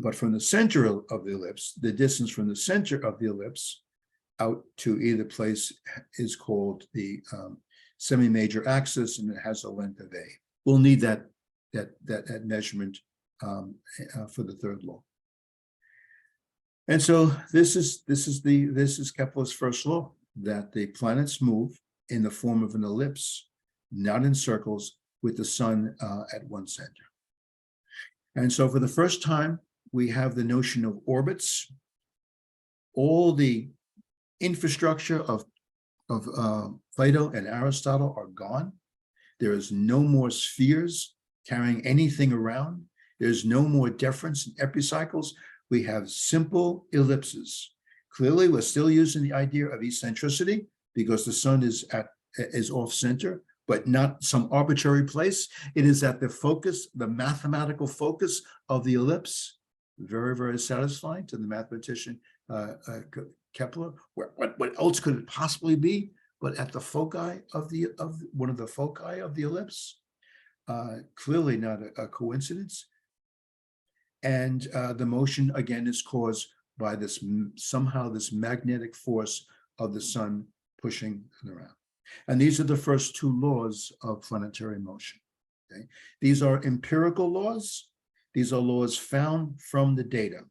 But from the center of the ellipse, the distance from the center of the ellipse out to either place is called the semi-major axis, and it has a length of A. We'll need that measurement for the third law. And so this is Kepler's first law, that the planets move in the form of an ellipse, not in circles, with the sun at one center. And so for the first time, we have the notion of orbits. All the infrastructure of Plato and Aristotle are gone. There is no more spheres carrying anything around. There's no more difference in epicycles. We have simple ellipses. Clearly, we're still using the idea of eccentricity because the sun is off center, but not some arbitrary place. It is at the focus, the mathematical focus of the ellipse. Very, very satisfying to the mathematician Kepler. What else could it possibly be but at the foci of one of the foci of the ellipse? Clearly not a coincidence. And the motion again is caused by this somehow this magnetic force of the sun pushing it around. And these are the first two laws of planetary motion. Okay? These are empirical laws. These are laws found from the data.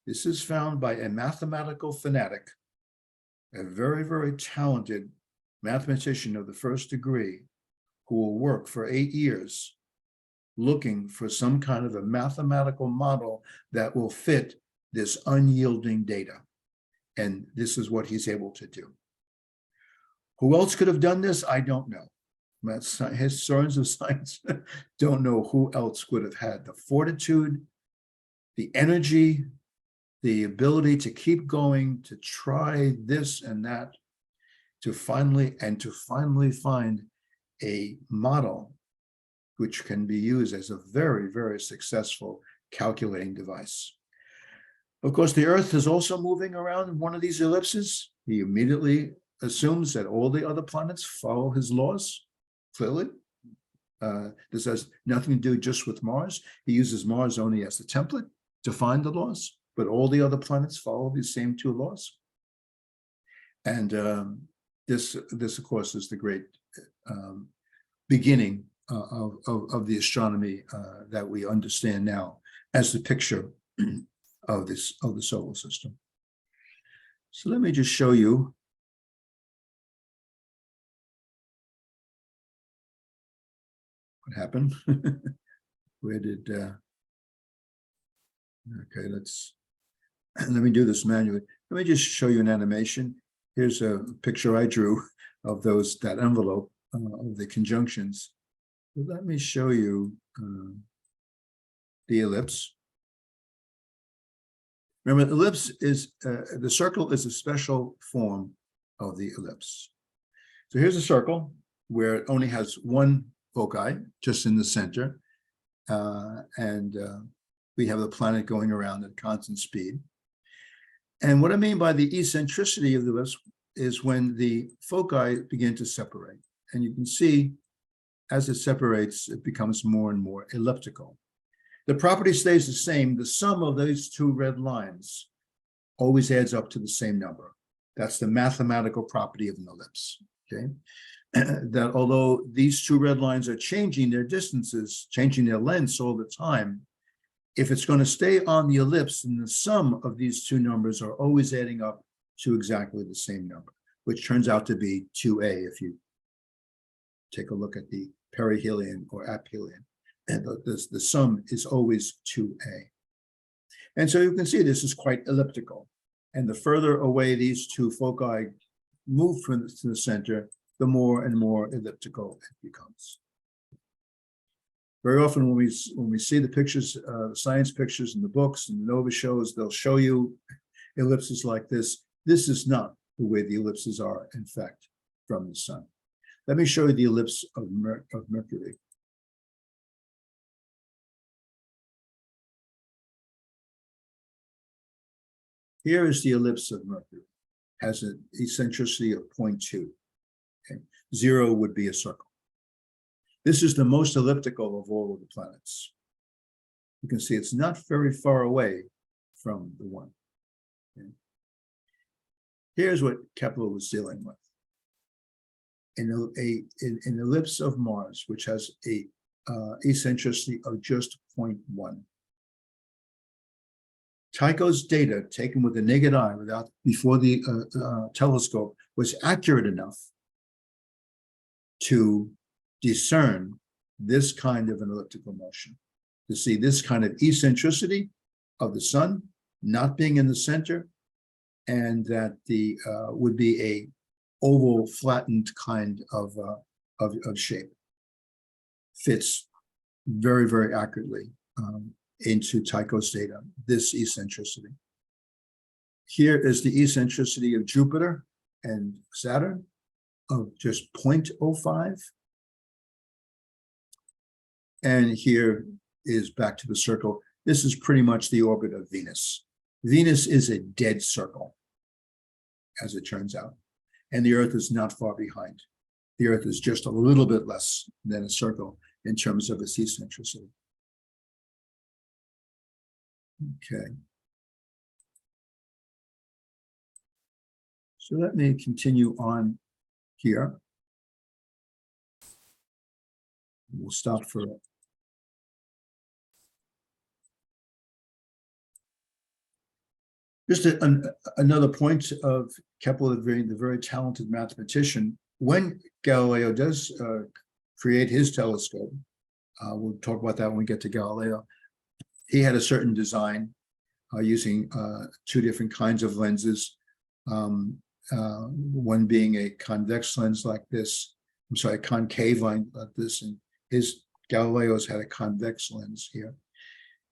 This is found by a mathematical fanatic, a very, very talented mathematician of the first degree, who will work for 8 years looking for some kind of a mathematical model that will fit this unyielding data. And this is what he's able to do. Who else could have done this? I don't know. Historians of science don't know who else would have had the fortitude, the energy, the ability to keep going, to try this and that, to finally find a model which can be used as a very, very successful calculating device. Of course, the Earth is also moving around one of these ellipses. He immediately assumes that all the other planets follow his laws, clearly. This has nothing to do just with Mars. He uses Mars only as the template to find the laws, but all the other planets follow these same two laws. And this, of course, is the great beginning of the astronomy that we understand now as the picture of the solar system. So let me just show you what happened. Where did Okay, let me do this manually. Let me just show you an animation. Here's a picture I drew of that envelope of the conjunctions. But let me show you the ellipse. Remember, the ellipse is, the circle is a special form of the ellipse. So here's a circle where it only has one foci, just in the center. And we have the planet going around at constant speed. And what I mean by the eccentricity of the ellipse is when the foci begin to separate. And you can see as it separates, it becomes more and more elliptical. The property stays the same. The sum of those two red lines always adds up to the same number. That's the mathematical property of an ellipse, okay? That although these two red lines are changing their distances, changing their lengths all the time, if it's going to stay on the ellipse, then the sum of these two numbers are always adding up to exactly the same number, which turns out to be 2a if you take a look at the perihelion or aphelion. And the sum is always 2a. And so you can see this is quite elliptical. And the further away these two foci move from the center, the more and more elliptical it becomes. Very often when we see the pictures, the science pictures in the books and the NOVA shows, they'll show you ellipses like this. This is not the way the ellipses are, in fact, from the sun. Let me show you the ellipse of Mercury. Here is the ellipse of Mercury. Has an eccentricity of 0.2. Okay. 0 would be a circle. This is the most elliptical of all of the planets. You can see it's not very far away from the one. Okay. Here's what Kepler was dealing with. In an ellipse of Mars, which has a eccentricity of just 0.1. Tycho's data taken with the naked eye before the telescope was accurate enough to discern this kind of an elliptical motion, to see this kind of eccentricity of the sun not being in the center, and that the would be a oval flattened kind of shape. Fits very, very accurately into Tycho's data, this eccentricity. Here is the eccentricity of Jupiter and Saturn of just 0.05. And here is back to the circle. This is pretty much the orbit of Venus. Venus is a dead circle, as it turns out. And the Earth is not far behind. The Earth is just a little bit less than a circle in terms of its eccentricity. Okay. So let me continue on here. We'll stop for just another point of Kepler, the very talented mathematician. When Galileo does create his telescope, we'll talk about that when we get to Galileo. He had a certain design using two different kinds of lenses, one being a convex lens like this, a concave lens like this, and Galileo's had a convex lens here.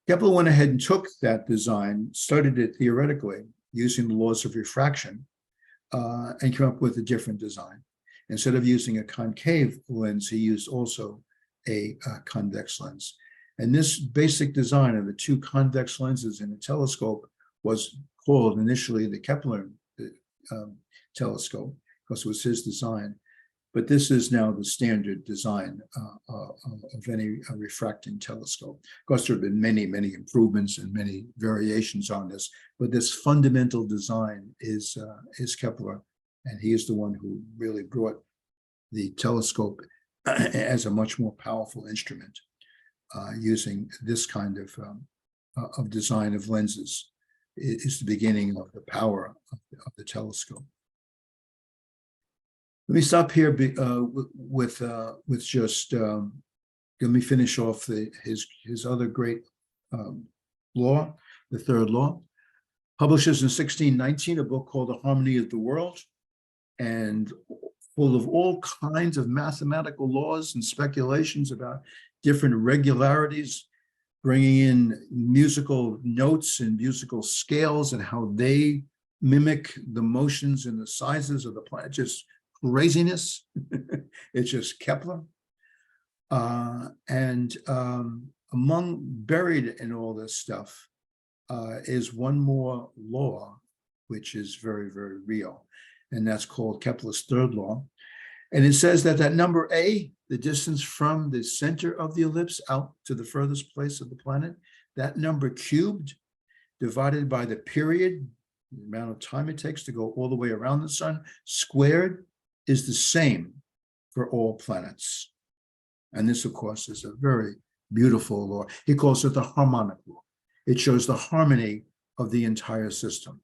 Kepler went ahead and took that design, studied it theoretically using the laws of refraction, and came up with a different design. Instead of using a concave lens, he used also a convex lens. And this basic design of the two convex lenses in a telescope was called initially the Kepler telescope, because it was his design. But this is now the standard design of any refracting telescope. Of course, there have been many, many improvements and many variations on this, but this fundamental design is Kepler, and he is the one who really brought the telescope as a much more powerful instrument, using this kind of design of lenses. Is the beginning of the power of the telescope. Let me stop here with just let me finish off his other great law, the third law. Publishes in 1619 a book called The Harmony of the World, and full of all kinds of mathematical laws and speculations about different regularities, bringing in musical notes and musical scales and how they mimic the motions and the sizes of the planet. Just craziness. It's just Kepler. Among buried in all this stuff is one more law, which is very, very real. And that's called Kepler's third law. And it says that that number A, the distance from the center of the ellipse out to the furthest place of the planet, that number cubed divided by the period, the amount of time it takes to go all the way around the sun, squared, is the same for all planets. And this, of course, is a very beautiful law. He calls it the harmonic law. It shows the harmony of the entire system.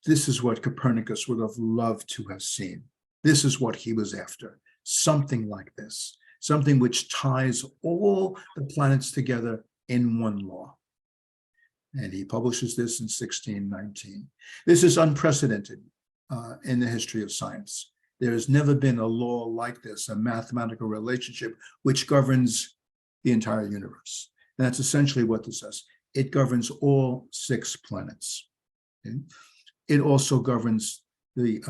This is what Copernicus would have loved to have seen. This is what he was after. Something like this, something which ties all the planets together in one law. And he publishes this in 1619. This is unprecedented in the history of science. There has never been a law like this, a mathematical relationship which governs the entire universe. And that's essentially what this says. It governs all 6 planets. Okay? It also governs the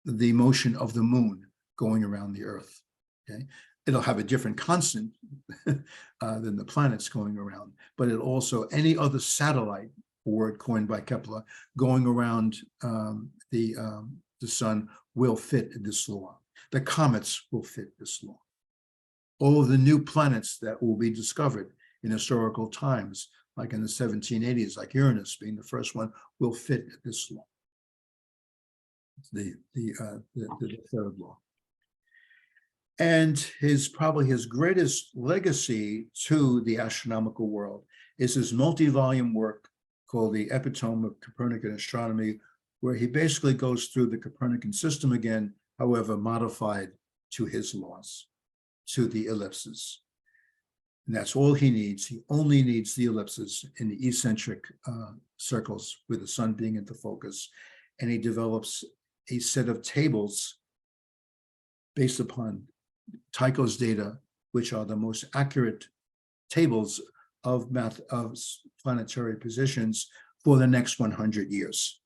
motion of the moon going around the Earth. Okay? It'll have a different constant than the planets going around, but it also, any other satellite, a word coined by Kepler, going around the sun will fit this law. The comets will fit this law. All of the new planets that will be discovered in historical times, like in the 1780s, like Uranus being the first one, will fit this law. The third law. And probably his greatest legacy to the astronomical world is his multi-volume work called The Epitome of Copernican Astronomy, where he basically goes through the Copernican system again, however modified to his laws, to the ellipses. And that's all he needs. He only needs the ellipses in the eccentric circles with the sun being into focus. And he develops a set of tables based upon Tycho's data, which are the most accurate tables of planetary positions for the next 100 years.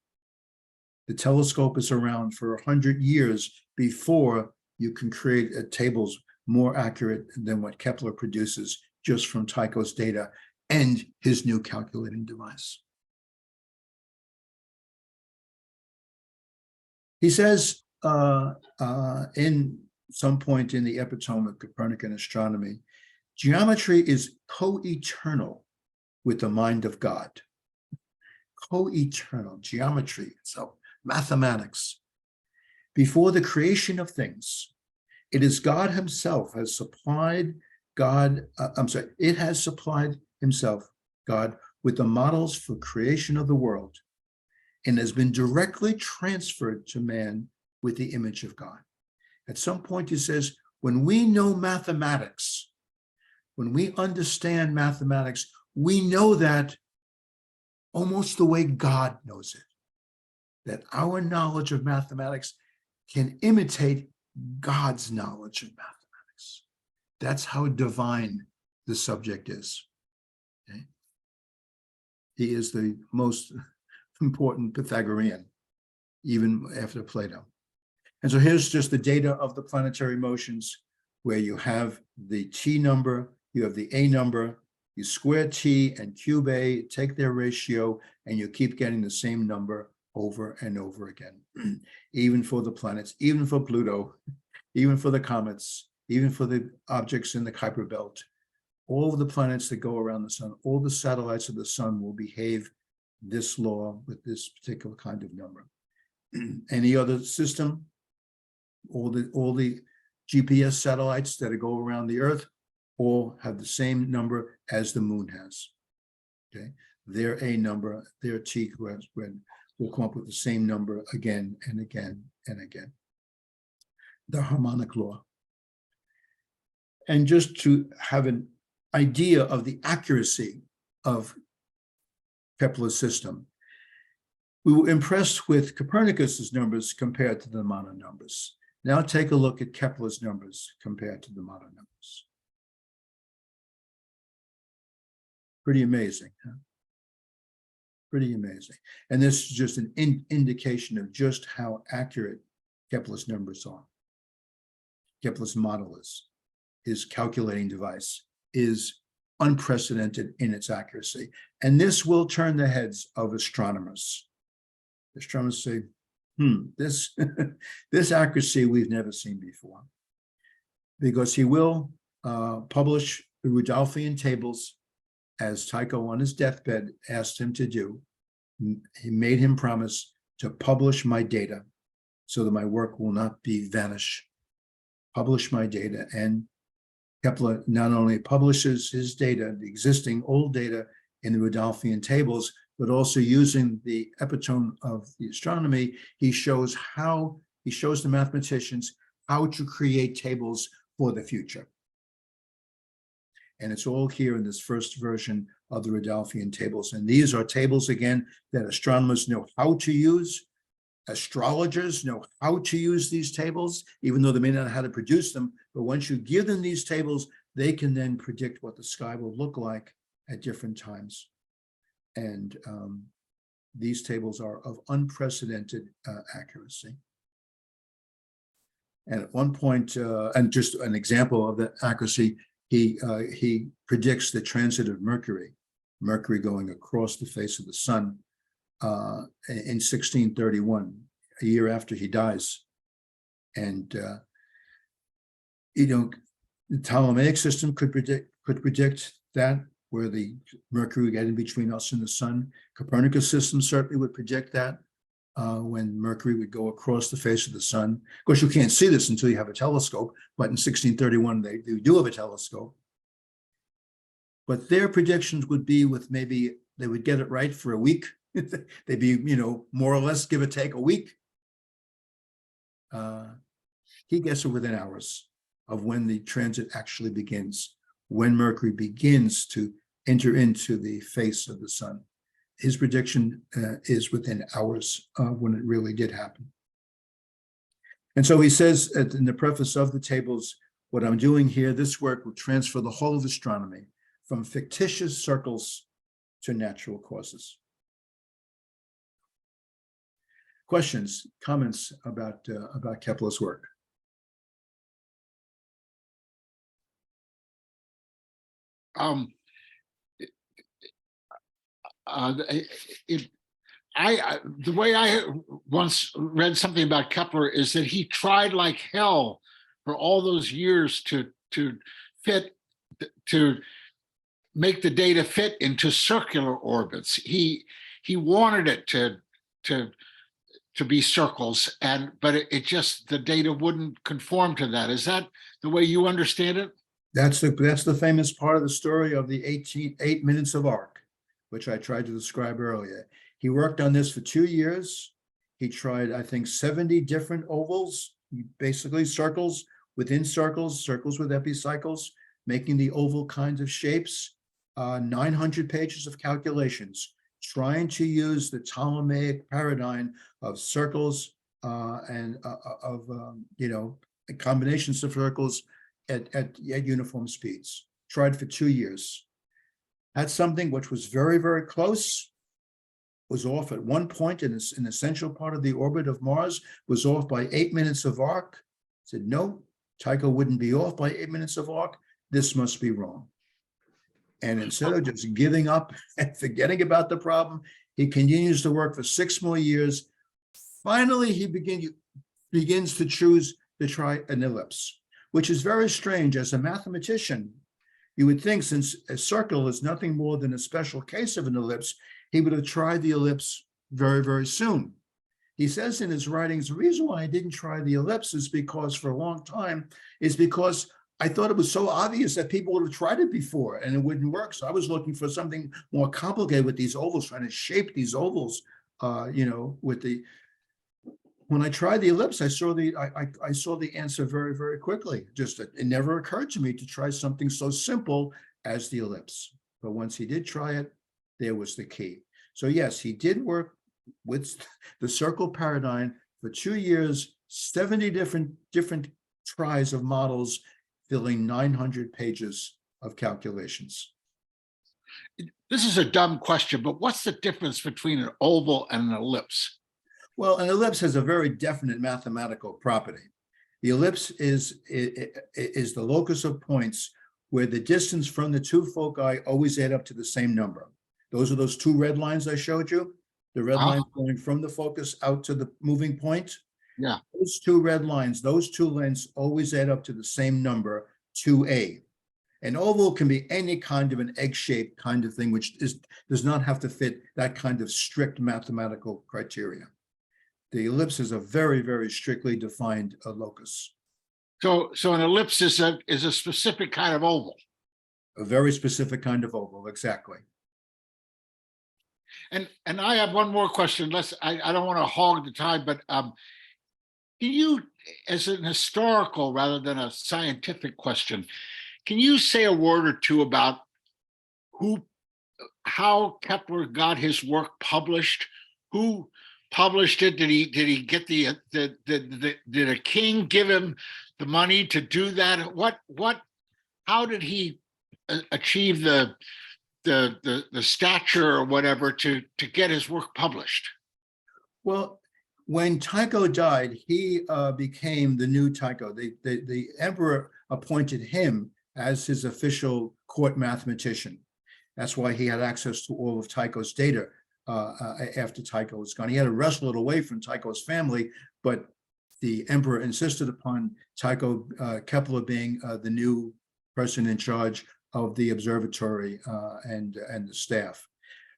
The telescope is around for 100 years before you can create tables more accurate than what Kepler produces just from Tycho's data and his new calculating device. He says in some point in the Epitome of Copernican Astronomy, geometry is co-eternal with the mind of God. Co-eternal, geometry, so mathematics. Before the creation of things, it is God himself has supplied it has supplied himself, God, with the models for creation of the world, and has been directly transferred to man with the image of God. At some point, he says, when we know mathematics, when we understand mathematics, we know that almost the way God knows it, that our knowledge of mathematics can imitate God's knowledge of mathematics. That's how divine the subject is. Okay? He is the most important Pythagorean, even after Plato. And so here's just the data of the planetary motions, where you have the T number, you have the A number, you square T and cube A, take their ratio, and you keep getting the same number over and over again, even for the planets, even for Pluto, even for the comets, even for the objects in the Kuiper belt. All of the planets that go around the sun, all the satellites of the sun will behave this law with this particular kind of number. Any other system, all the GPS satellites that go around the Earth all have the same number as the moon has. Okay, their A number, their T squared will come up with the same number again and again and again. The harmonic law. And just to have an idea of the accuracy of Kepler's system. We were impressed with Copernicus's numbers compared to the modern numbers. Now take a look at Kepler's numbers compared to the modern numbers. Pretty amazing, huh? Pretty amazing. And this is just an indication of just how accurate Kepler's numbers are. Kepler's model is, his calculating device is unprecedented in its accuracy. And this will turn the heads of astronomers. Astronomers say, this, this accuracy we've never seen before. Because he will publish the Rudolphian tables, as Tycho on his deathbed asked him to do. He made him promise to publish my data so that my work will not be vanished. Publish my data. And Kepler not only publishes his data, the existing old data in the Rudolphian tables, but also using the epitome of the astronomy, he shows the mathematicians how to create tables for the future. And it's all here in this first version of the Rudolphian tables. And these are tables, again, that astronomers know how to use. Astrologers know how to use these tables, even though they may not know how to produce them. But once you give them these tables, they can then predict what the sky will look like at different times. And these tables are of unprecedented accuracy. And at one point, and just an example of that accuracy, he predicts the transit of Mercury going across the face of the sun in 1631, a year after he dies. And the Ptolemaic system could predict that, where the Mercury would get in between us and the sun. Copernicus system certainly would predict that, when Mercury would go across the face of the sun. Of course, you can't see this until you have a telescope, but in 1631, they do have a telescope. But their predictions would be with maybe, they would get it right for a week. They'd be, more or less, give or take a week. He gets it within hours of when the transit actually begins, when Mercury begins to enter into the face of the sun. His prediction is within hours of when it really did happen. And so he says in the preface of the tables, what I'm doing here, this work will transfer the whole of astronomy from fictitious circles to natural causes. Questions, comments about Kepler's work? The way I once read something about Kepler is that he tried like hell for all those years to make the data fit into circular orbits. He wanted it to be circles, but it just, the data wouldn't conform to that. Is that the way you understand it? That's the famous part of the story of the 8 minutes of arc, which I tried to describe earlier. He worked on this for 2 years. He tried, I think, 70 different ovals, basically circles within circles, circles with epicycles, making the oval kinds of shapes, 900 pages of calculations, trying to use the Ptolemaic paradigm of circles and combinations of circles at uniform speeds. Tried for 2 years. Had something which was very, very close, was off at one point in an essential part of the orbit of Mars, was off by 8 minutes of arc. Said, no, Tycho wouldn't be off by 8 minutes of arc. This must be wrong. And instead of just giving up and forgetting about the problem, he continues to work for 6 more years. Finally, he begins to choose to try an ellipse, which is very strange. As a mathematician, you would think, since a circle is nothing more than a special case of an ellipse, he would have tried the ellipse very, very soon. He says in his writings, the reason why I didn't try the ellipse is because for a long time, is because I thought it was so obvious that people would have tried it before and it wouldn't work. So I was looking for something more complicated with these ovals, trying to shape these ovals, with the, when I tried the ellipse, I saw the answer very, very quickly. Just, it never occurred to me to try something so simple as the ellipse. But once he did try it, there was the key. So yes, he did work with the circle paradigm for 2 years, 70 different tries of models, filling 900 pages of calculations. This is a dumb question, but what's the difference between an oval and an ellipse? Well, an ellipse has a very definite mathematical property. The ellipse is the locus of points where the distance from the two foci always add up to the same number. Those are those two red lines I showed you. The red lines going from the focus out to the moving point. Yeah. Those two red lines, those two lengths always add up to the same number, 2a. An oval can be any kind of an egg-shaped kind of thing, which does not have to fit that kind of strict mathematical criteria. The ellipse is a very, very strictly defined locus. So an ellipse is a specific kind of oval. A very specific kind of oval, exactly. And I have one more question. I don't want to hog the time, but can you, as an historical rather than a scientific question, can you say a word or two about how Kepler got his work published? Who published it? Did he get did a king give him the money to do that? How did he achieve the stature or whatever to get his work published? Well, when Tycho died, he became the new Tycho. The emperor appointed him as his official court mathematician. That's why he had access to all of Tycho's data after Tycho was gone. He had to wrestle it away from Tycho's family, but the emperor insisted upon Tycho Kepler being the new person in charge of the observatory and the staff.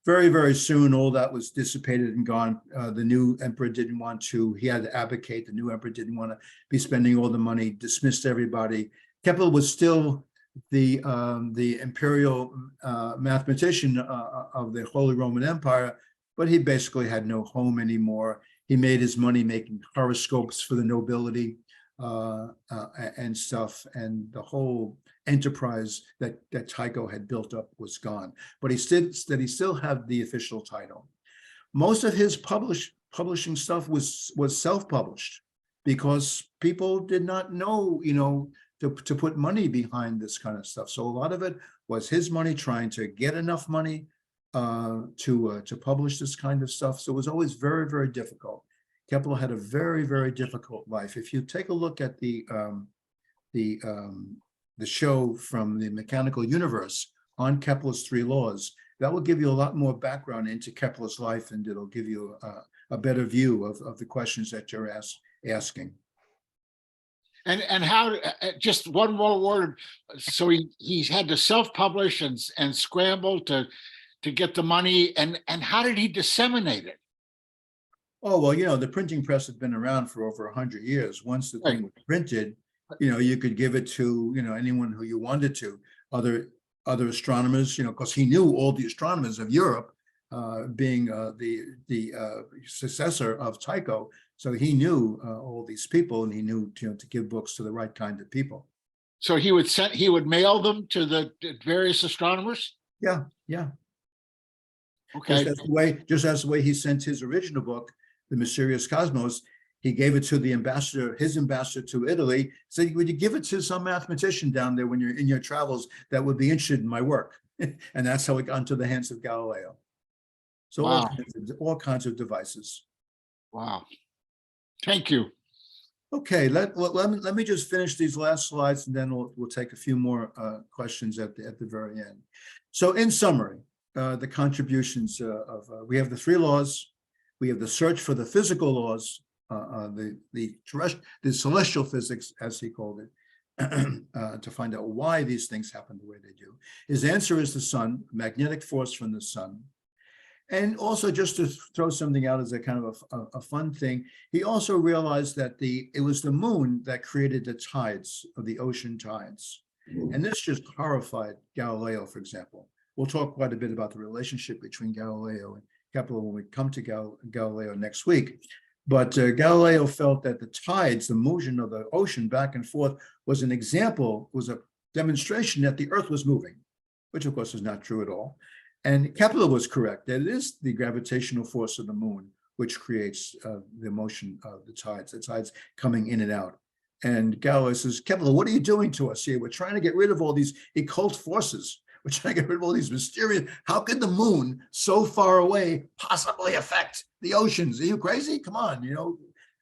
Very, very soon, all that was dissipated and gone. The new emperor didn't want to, he had to abdicate. The new emperor didn't want to be spending all the money, dismissed everybody. Kepler was still the imperial mathematician of the Holy Roman Empire, but he basically had no home anymore. He made his money making horoscopes for the nobility and stuff, and the whole enterprise that Tycho had built up was gone. But he still had the official title. Most of his publishing stuff was self-published because people did not know, to put money behind this kind of stuff. So a lot of it was his money, trying to get enough money to publish this kind of stuff. So it was always very, very difficult. Kepler had a very, very difficult life. If you take a look at the show from the Mechanical Universe on Kepler's 3 laws, that will give you a lot more background into Kepler's life, and it'll give you a better view of the questions that you're asking. And how, just one more word. So he's had to self-publish and scramble to get the money. And how did he disseminate it? Oh, well, the printing press had been around for over 100 years. Once the thing was printed, you could give it to, anyone who you wanted to, other astronomers, because he knew all the astronomers of Europe, being the successor of Tycho. So he knew all these people, and he knew to give books to the right kind of people. So he would mail them to the various astronomers? Yeah. Okay. Just as the way he sent his original book, The Mysterious Cosmos, he gave it to his ambassador to Italy, said, would you give it to some mathematician down there when you're in your travels that would be interested in my work? And that's how it got into the hands of Galileo. So wow. all kinds of devices. Wow. Thank you. Okay, let me just finish these last slides, and then we'll take a few more questions at the very end. So in summary, the contributions we have the 3 laws, we have the search for the physical laws, the celestial physics, as he called it, to find out why these things happen the way they do. His answer is the sun, magnetic force from the sun. And also, just to throw something out as a kind of a fun thing, he also realized that it was the moon that created the tides of the ocean tides. And this just horrified Galileo, for example. We'll talk quite a bit about the relationship between Galileo and Kepler when we come to Galileo next week. But Galileo felt that the tides, the motion of the ocean back and forth, was a demonstration that the Earth was moving, which of course is not true at all. And Kepler was correct. That it is the gravitational force of the moon which creates the motion of the tides coming in and out. And Galileo says, Kepler, what are you doing to us here? We're trying to get rid of all these occult forces. We're trying to get rid of all these mysterious. How could the moon so far away possibly affect the oceans? Are you crazy? Come on,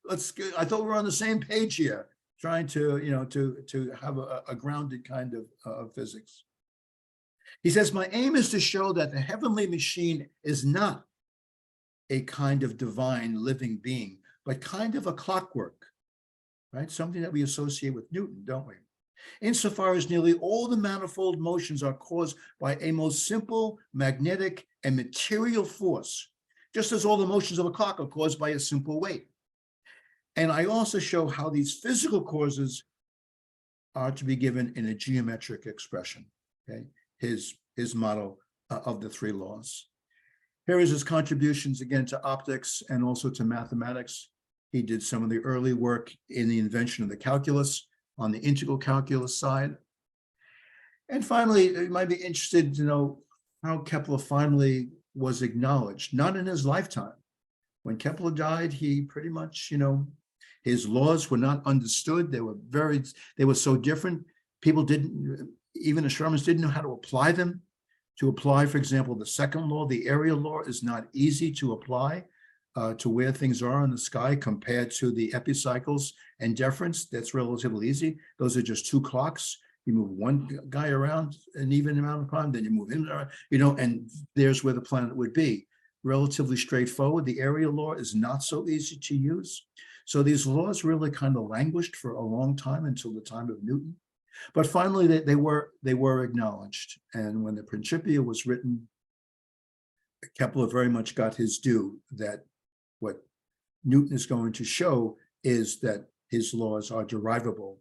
let's. I thought we were on the same page here, trying to, to have a grounded kind of physics. He says, my aim is to show that the heavenly machine is not a kind of divine living being, but kind of a clockwork, right? Something that we associate with Newton, don't we? Insofar as nearly all the manifold motions are caused by a most simple magnetic and material force, just as all the motions of a clock are caused by a simple weight. And I also show how these physical causes are to be given in a geometric expression, okay? His model of the three laws. Here is his contributions again to optics and also to mathematics. He did some of the early work in the invention of the calculus on the integral calculus side. And finally, you might be interested to know how Kepler finally was acknowledged, not in his lifetime. When Kepler died, he pretty much, his laws were not understood. They were so different. People even astronomers didn't know how to apply them. To apply, for example, the second law, the area law, is not easy to apply to where things are in the sky compared to the epicycles and deference. That's relatively easy. Those are just two clocks. You move one guy around an even amount of time, then you move him around, and there's where the planet would be. Relatively straightforward. The area law is not so easy to use. So these laws really kind of languished for a long time until the time of Newton. But finally, they were acknowledged. And when the Principia was written, Kepler very much got his due, that what Newton is going to show is that his laws are derivable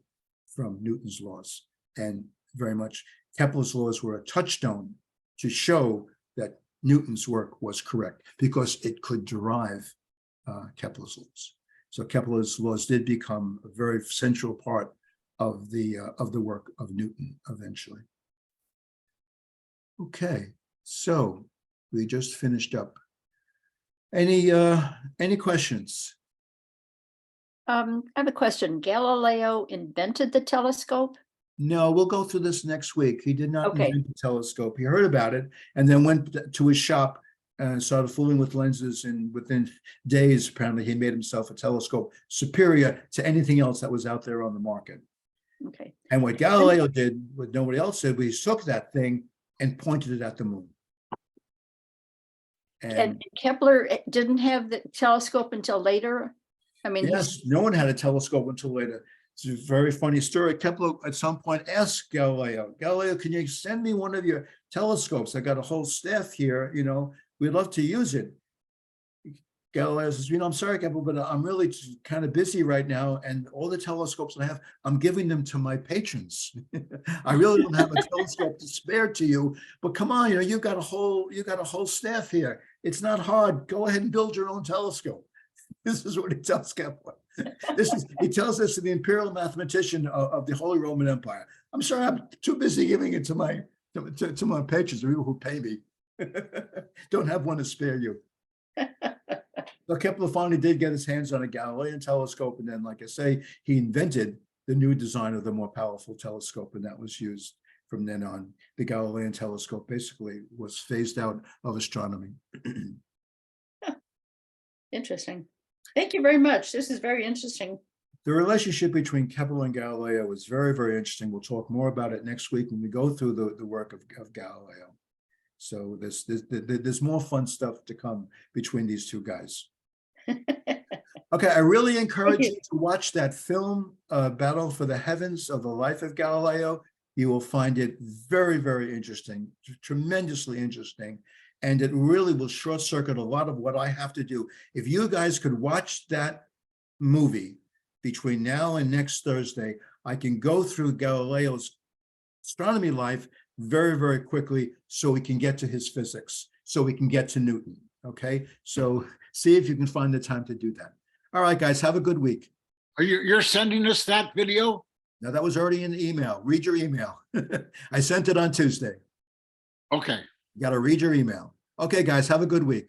from Newton's laws. And very much Kepler's laws were a touchstone to show that Newton's work was correct because it could derive Kepler's laws. So Kepler's laws did become a very central part of the work of Newton eventually. Okay, so we just finished up. Any questions? I have a question. Galileo invented the telescope? No, we'll go through this next week. He did not Okay. invent the telescope. He heard about it and then went to his shop and started fooling with lenses, and within days, apparently, he made himself a telescope superior to anything else that was out there on the market. Okay. And what Galileo did, what nobody else did, was he took that thing and pointed it at the moon. And Kepler didn't have the telescope until later? I mean, yes, no one had a telescope until later. It's a very funny story. Kepler at some point asked Galileo, can you send me one of your telescopes? I got a whole staff here, we'd love to use it. Galileo says, I'm sorry, Kepler, but I'm really kind of busy right now. And all the telescopes I have, I'm giving them to my patrons. I really don't have a telescope to spare to you, but come on, you've got a whole staff here. It's not hard. Go ahead and build your own telescope. This is what he tells Kepler. He tells this to the imperial mathematician of the Holy Roman Empire. I'm sorry, I'm too busy giving it to my patrons, the people who pay me. Don't have one to spare you. So Kepler finally did get his hands on a Galilean telescope, and then, like I say, he invented the new design of the more powerful telescope, and that was used from then on. The Galilean telescope basically was phased out of astronomy. interesting. Thank you very much. This is very interesting. The relationship between Kepler and Galileo is very, very interesting. We'll talk more about it next week when we go through the work of Galileo. So there's more fun stuff to come between these two guys. Okay, I really encourage you to watch that film, Battle for the Heavens of the Life of Galileo. You will find it very, very interesting, tremendously interesting. And it really will short circuit a lot of what I have to do. If you guys could watch that movie between now and next Thursday, I can go through Galileo's astronomy life very, very quickly so we can get to his physics, so we can get to Newton, okay? So see if you can find the time to do that. All right, guys, have a good week. You're sending us that video? Now, that was already in the email. Read your email. I sent it on Tuesday. Okay. You got to read your email. Okay, guys, have a good week.